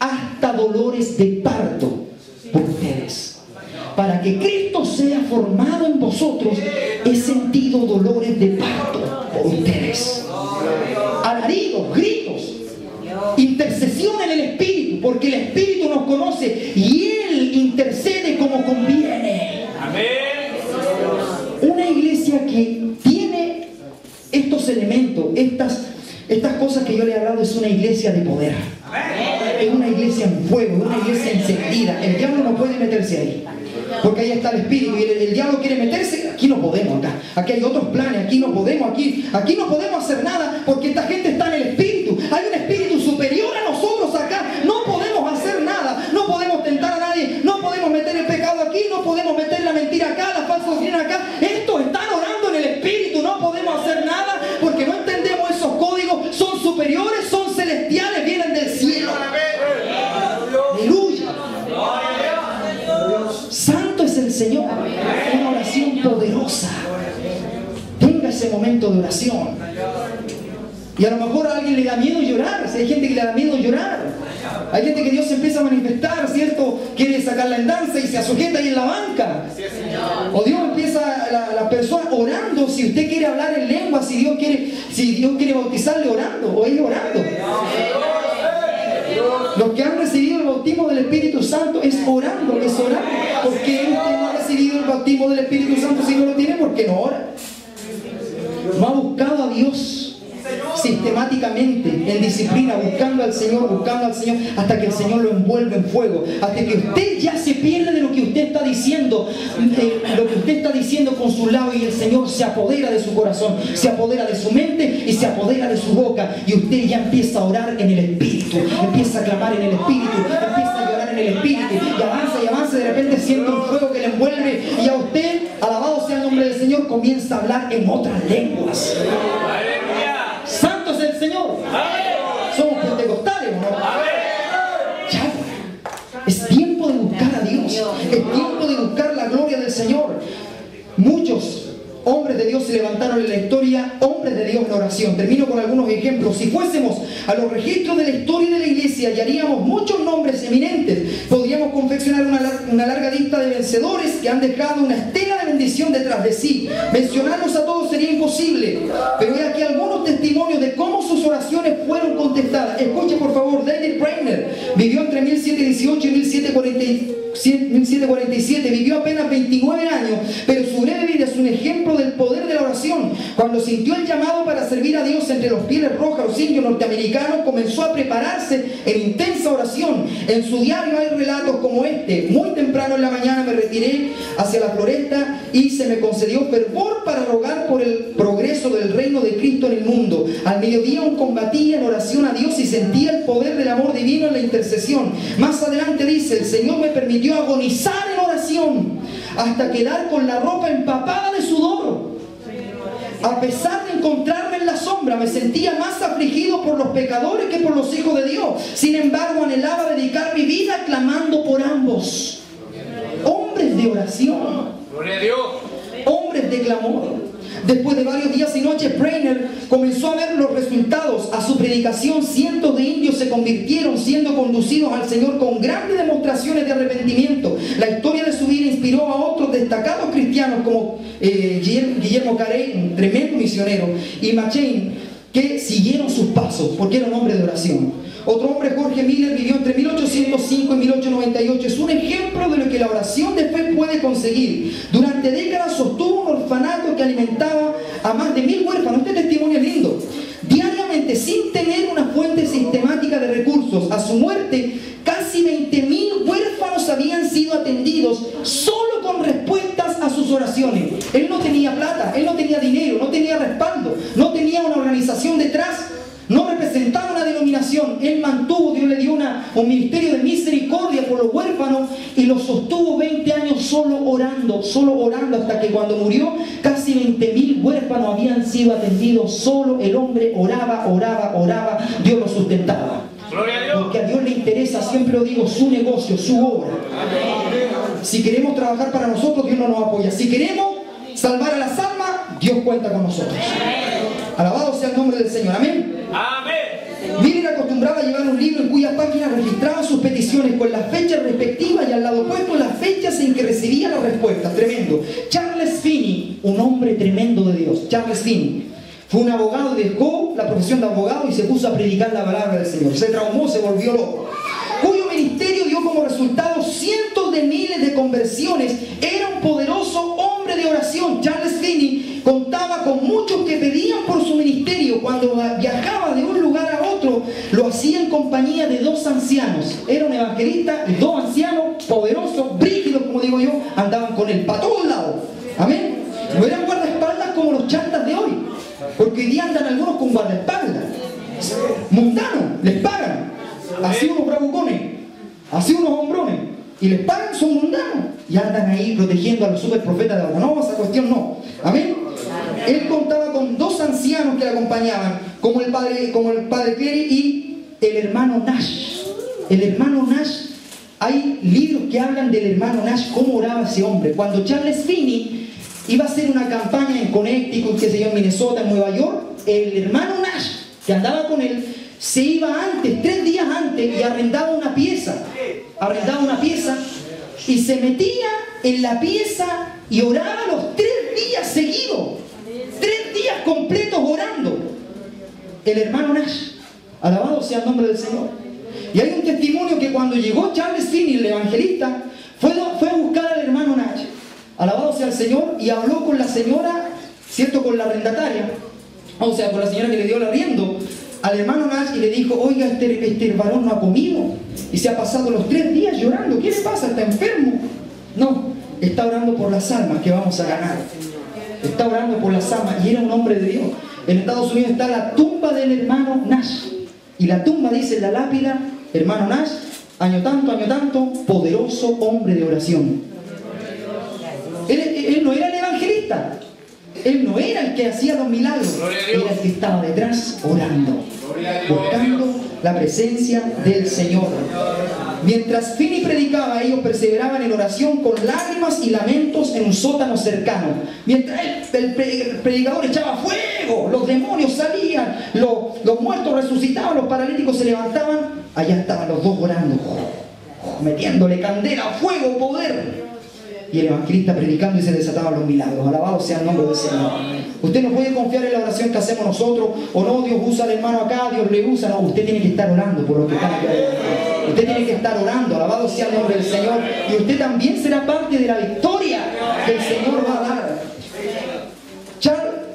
[SPEAKER 1] hasta dolores de parto por ustedes. Para que Cristo sea formado en vosotros, he sentido dolores de parto por ustedes. Alaridos, gritos, intercesión en el Espíritu, porque el Espíritu nos conoce y Él intercede como conviene. Una iglesia que tiene estos elementos, estas cosas que yo le he hablado, es una iglesia de poder. Es una iglesia en fuego, es una iglesia encendida. El diablo no puede meterse ahí, porque ahí está el Espíritu, y el diablo quiere meterse. Aquí no podemos, aquí hay otros planes, aquí no podemos, aquí no podemos hacer nada, porque esta gente está en el Espíritu. Hay un Espíritu superior a nosotros acá. No podemos hacer nada, no podemos tentar a nadie, no podemos meter el pecado aquí, no podemos meter la mentira acá, la falsa doctrina acá. Estos están orando en el Espíritu, no podemos hacer nada porque no entendemos esos códigos. Son superiores, son celestiales, vienen del cielo. Aleluya. Santo es el Señor. Una oración poderosa. Tenga ese momento de oración. Y a lo mejor a alguien le da miedo llorar. Si hay gente que le da miedo llorar. Hay gente que Dios se empieza a manifestar, ¿cierto? Quiere sacarla en danza y se sujeta ahí en la banca. O Dios empieza, la persona orando. Si usted quiere hablar en lengua, si Dios quiere bautizarle orando, o ella orando. Los que han recibido el bautismo del Espíritu Santo es orando, es orar. Porque usted no ha recibido el bautismo del Espíritu Santo si no lo tiene, porque no ora. No ha buscado a Dios sistemáticamente, en disciplina, buscando al Señor, hasta que el Señor lo envuelve en fuego, hasta que usted ya se pierde de lo que usted está diciendo, con sus labios, y el Señor se apodera de su corazón, se apodera de su mente y se apodera de su boca, y usted ya empieza a orar en el Espíritu, empieza a clamar en el Espíritu, empieza a llorar en el Espíritu, y avanza, de repente siente un fuego que le envuelve, y a usted, alabado sea el nombre del Señor, comienza a hablar en otras lenguas. Santo es el Señor. Somos pentecostales, ¿no? Ya, es tiempo de buscar a Dios. Es tiempo de buscar la gloria del Señor. Muchos hombres de Dios se levantaron en la historia, hombres de Dios en oración. Termino con algunos ejemplos. Si fuésemos a los registros de la historia de la iglesia, hallaríamos muchos nombres eminentes. Podríamos confeccionar una larga lista de vencedores que han dejado una estela de bendición detrás de sí. Mencionarlos a todos sería imposible, pero he aquí algunos testimonios de cómo sus oraciones fueron contestadas. Escuche por favor. David Brainerd vivió entre 1718 y 1747, vivió apenas 29 años, pero su breve vida es un ejemplo del poder de la oración. Cuando sintió el llamado para servir a Dios entre los Pieles Rojas, los indios norteamericanos, comenzó a prepararse en intensa oración. En su diario hay relatos como este: muy temprano en la mañana me retiré hacia la floresta y se me concedió fervor para rogar por el progreso del reino de Cristo en el mundo. Al mediodía aún combatía en oración a Dios y sentía el poder del amor divino en la intercesión. Más adelante dice: el Señor me permitió agonizar en oración hasta quedar con la ropa empapada de sudor. A pesar de encontrarme en la sombra, me sentía más afligido por los pecadores que por los hijos de Dios. Sin embargo, anhelaba dedicar mi vida clamando por ambos. Hombres de oración,
[SPEAKER 2] Gloria a Dios.
[SPEAKER 1] hombres de clamor. Después de varios días y noches, Brainerd comenzó a ver los resultados. A su predicación, cientos de indios se convirtieron, siendo conducidos al Señor con grandes demostraciones de arrepentimiento. La historia de su vida inspiró a otros destacados cristianos como Guillermo Carey, un tremendo misionero, y McChain, que siguieron sus pasos porque era un hombre de oración. Otro hombre, Jorge Miller, vivió entre 1805 y 1898. Es un ejemplo de lo que la oración de fe puede conseguir. Durante décadas sostuvo un orfanato que alimentaba a más de 1000 huérfanos. Este testimonio es lindo. Diariamente, sin tener una fuente sistemática de recursos. A su muerte, casi 20.000 huérfanos habían sido atendidos solo con respuestas a sus oraciones. Él no tenía plata, él no tenía dinero, no tenía respaldo, no tenía una organización detrás, no representaba una denominación. Él mantuvo, Dios le dio un ministerio de misericordia por los huérfanos y lo sostuvo 20 años solo orando, hasta que cuando murió casi 20.000 huérfanos habían sido atendidos. Solo el hombre oraba, Dios lo sustentaba. Porque a Dios le interesa, siempre lo digo, su negocio, su obra. Si queremos trabajar para nosotros, Dios no nos apoya. Si queremos salvar a las almas, Dios cuenta con nosotros. Alabado sea el nombre del Señor. Amén. Miller acostumbraba a llevar un libro en cuyas páginas registraba sus peticiones con las fechas respectivas y al lado opuesto las fechas en que recibía las respuestas. Tremendo. Charles Finney, un hombre tremendo de Dios. Charles Finney fue un abogado, dejó la profesión de abogado y se puso a predicar la palabra del Señor. Se traumó, se volvió loco. Cuyo ministerio dio como resultado cientos de miles de conversiones. Era un poderoso hombre de oración. Charles Finney contaba con muchos que pedían por su ministerio. Cuando viajaba de un lugar a otro, lo hacía en compañía de 2 ancianos. Era un evangelista y 2 ancianos poderosos, brígidos, como digo yo, andaban con él para todos lados. Amén. No eran guardaespaldas como los chantas de hoy, porque hoy día andan algunos con guardaespaldas mundanos, les pagan. Así unos bravucones, así unos hombrones, y les pagan, son mundanos y andan ahí protegiendo a los superprofetas de ahora. No, esa cuestión no. Amén. Él contaba con 2 ancianos que le acompañaban, como el padre Cleary y el hermano Nash. El hermano Nash, hay libros que hablan del hermano Nash, cómo oraba ese hombre. Cuando Charles Finney iba a hacer una campaña en Connecticut, qué sé yo, en Minnesota, en Nueva York, el hermano Nash, que andaba con él, se iba antes, 3 días antes, y arrendaba una pieza y se metía en la pieza y oraba los 3 días seguidos, 3 días completos orando. El hermano Nash, alabado sea el nombre del Señor. Y hay un testimonio que cuando llegó Charles Finney, el evangelista, fue a buscar al hermano Nash, alabado sea el Señor, y habló con la señora, ¿cierto?, con la arrendataria, o sea, con la señora que le dio el arriendo al hermano Nash, y le dijo: oiga, este varón no ha comido y se ha pasado los 3 días llorando. ¿Qué le pasa? ¿Está enfermo? No, está orando por las almas que vamos a ganar. Está orando por las almas. Y era un hombre de Dios. En Estados Unidos está la tumba del hermano Nash, y la tumba dice en la lápida: hermano Nash, año tanto, poderoso hombre de oración. Él no era el evangelista, él no era el que hacía los milagros, era el que estaba detrás orando, buscando la presencia del Señor. Mientras Finney predicaba, ellos perseveraban en oración con lágrimas y lamentos en un sótano cercano. Mientras el predicador echaba fuego, los demonios salían, los muertos resucitaban, los paralíticos se levantaban, allá estaban los 2 orando, metiéndole candela, fuego, poder. Y el evangelista predicando y se desataban los milagros. Alabado sea el nombre del Señor. Usted no puede confiar en la oración que hacemos nosotros, o no, Dios usa al hermano acá, Dios le usa. No, usted tiene que estar orando por lo que está acá. Usted tiene que estar orando, alabado sea el nombre del Señor. Y usted también será parte de la victoria que el Señor va a dar.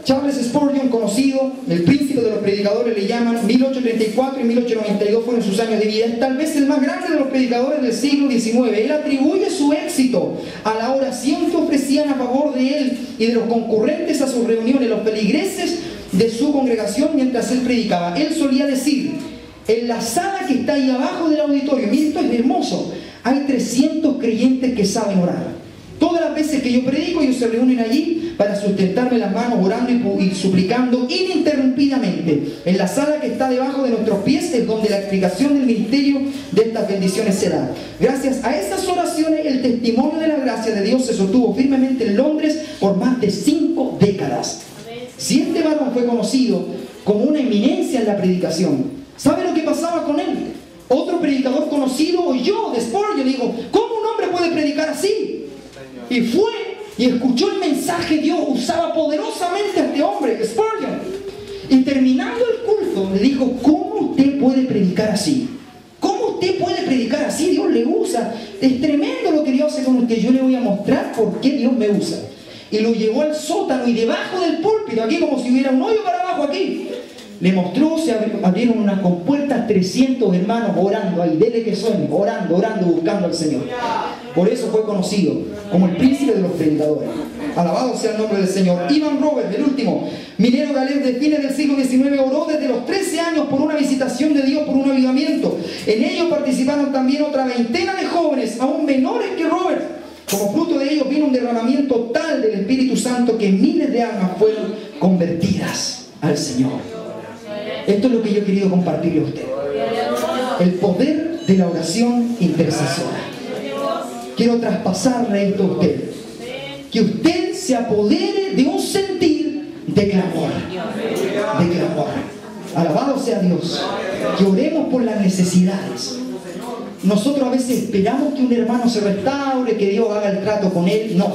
[SPEAKER 1] Charles Spurgeon, conocido, el príncipe de los predicadores, le llaman, 1834 y 1892 fueron sus años de vida. Es tal vez el más grande de los predicadores del siglo XIX. Él atribuye su éxito a la oración que ofrecían a favor de él y de los concurrentes a sus reuniones, los feligreses de su congregación mientras él predicaba. Él solía decir: en la sala que está ahí abajo del auditorio, mire, esto es hermoso, hay 300 creyentes que saben orar. Todas las veces que yo predico, ellos se reúnen allí para sustentarme las manos, orando y suplicando ininterrumpidamente. En la sala que está debajo de nuestros pies es donde la explicación del ministerio de estas bendiciones se da. Gracias a esas oraciones, el testimonio de la gracia de Dios se sostuvo firmemente en Londres por más de 5 décadas. Si este varón fue conocido como una eminencia en la predicación, ¿sabe lo que pasaba con él? Otro predicador conocido oyó de Spurgeon, digo: ¿cómo un hombre puede predicar así? Y fue y escuchó el mensaje. Dios usaba poderosamente a este hombre, Spurgeon. Y terminando el culto, le dijo: ¿cómo usted puede predicar así? ¿Cómo usted puede predicar así? Dios le usa. Es tremendo lo que Dios hace con usted. Yo le voy a mostrar por qué Dios me usa. Y lo llevó al sótano y debajo del púlpito, aquí como si hubiera un hoyo para abajo aquí. Le mostró, se abrieron unas compuertas, 300 hermanos orando ahí, dele que suene, orando, buscando al Señor. Por eso fue conocido como el príncipe de los predicadores. Alabado sea el nombre del Señor. Ivan Roberts, el último, minero galés de fines del siglo XIX, oró desde los 13 años por una visitación de Dios, por un avivamiento. En ello participaron también otra veintena de jóvenes, aún menores que Roberts. Como fruto de ellos vino un derramamiento tal del Espíritu Santo que miles de almas fueron convertidas al Señor. Esto es lo que yo he querido compartirle a usted. El poder de la oración intercesora. Quiero traspasarle esto a usted. Que usted se apodere de un sentir de clamor. De clamor. Alabado sea Dios. Que oremos por las necesidades. Nosotros a veces esperamos que un hermano se restaure, que Dios haga el trato con él. No.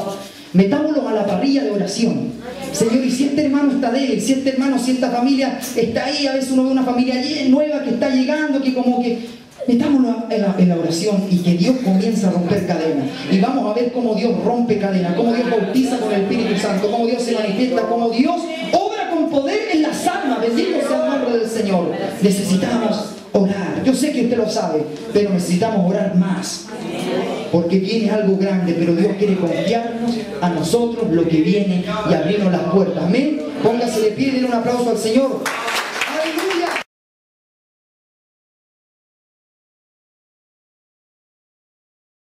[SPEAKER 1] Metámoslo a la parrilla de oración. Señor, y si este hermano está débil, si este hermano, si esta familia está ahí, a veces uno ve una familia nueva que está llegando, que como que... Metámoslo en la oración y que Dios comienza a romper cadenas. Y vamos a ver cómo Dios rompe cadenas, cómo Dios bautiza con el Espíritu Santo, cómo Dios se manifiesta, cómo Dios obra con poder en las almas. Bendito sea el nombre del Señor. Necesitamos orar. Yo sé que usted lo sabe, pero necesitamos orar más. Porque viene algo grande, pero Dios quiere confiarnos a nosotros lo que viene y abrirnos las puertas. Amén. Póngase de pie y denle un aplauso al Señor.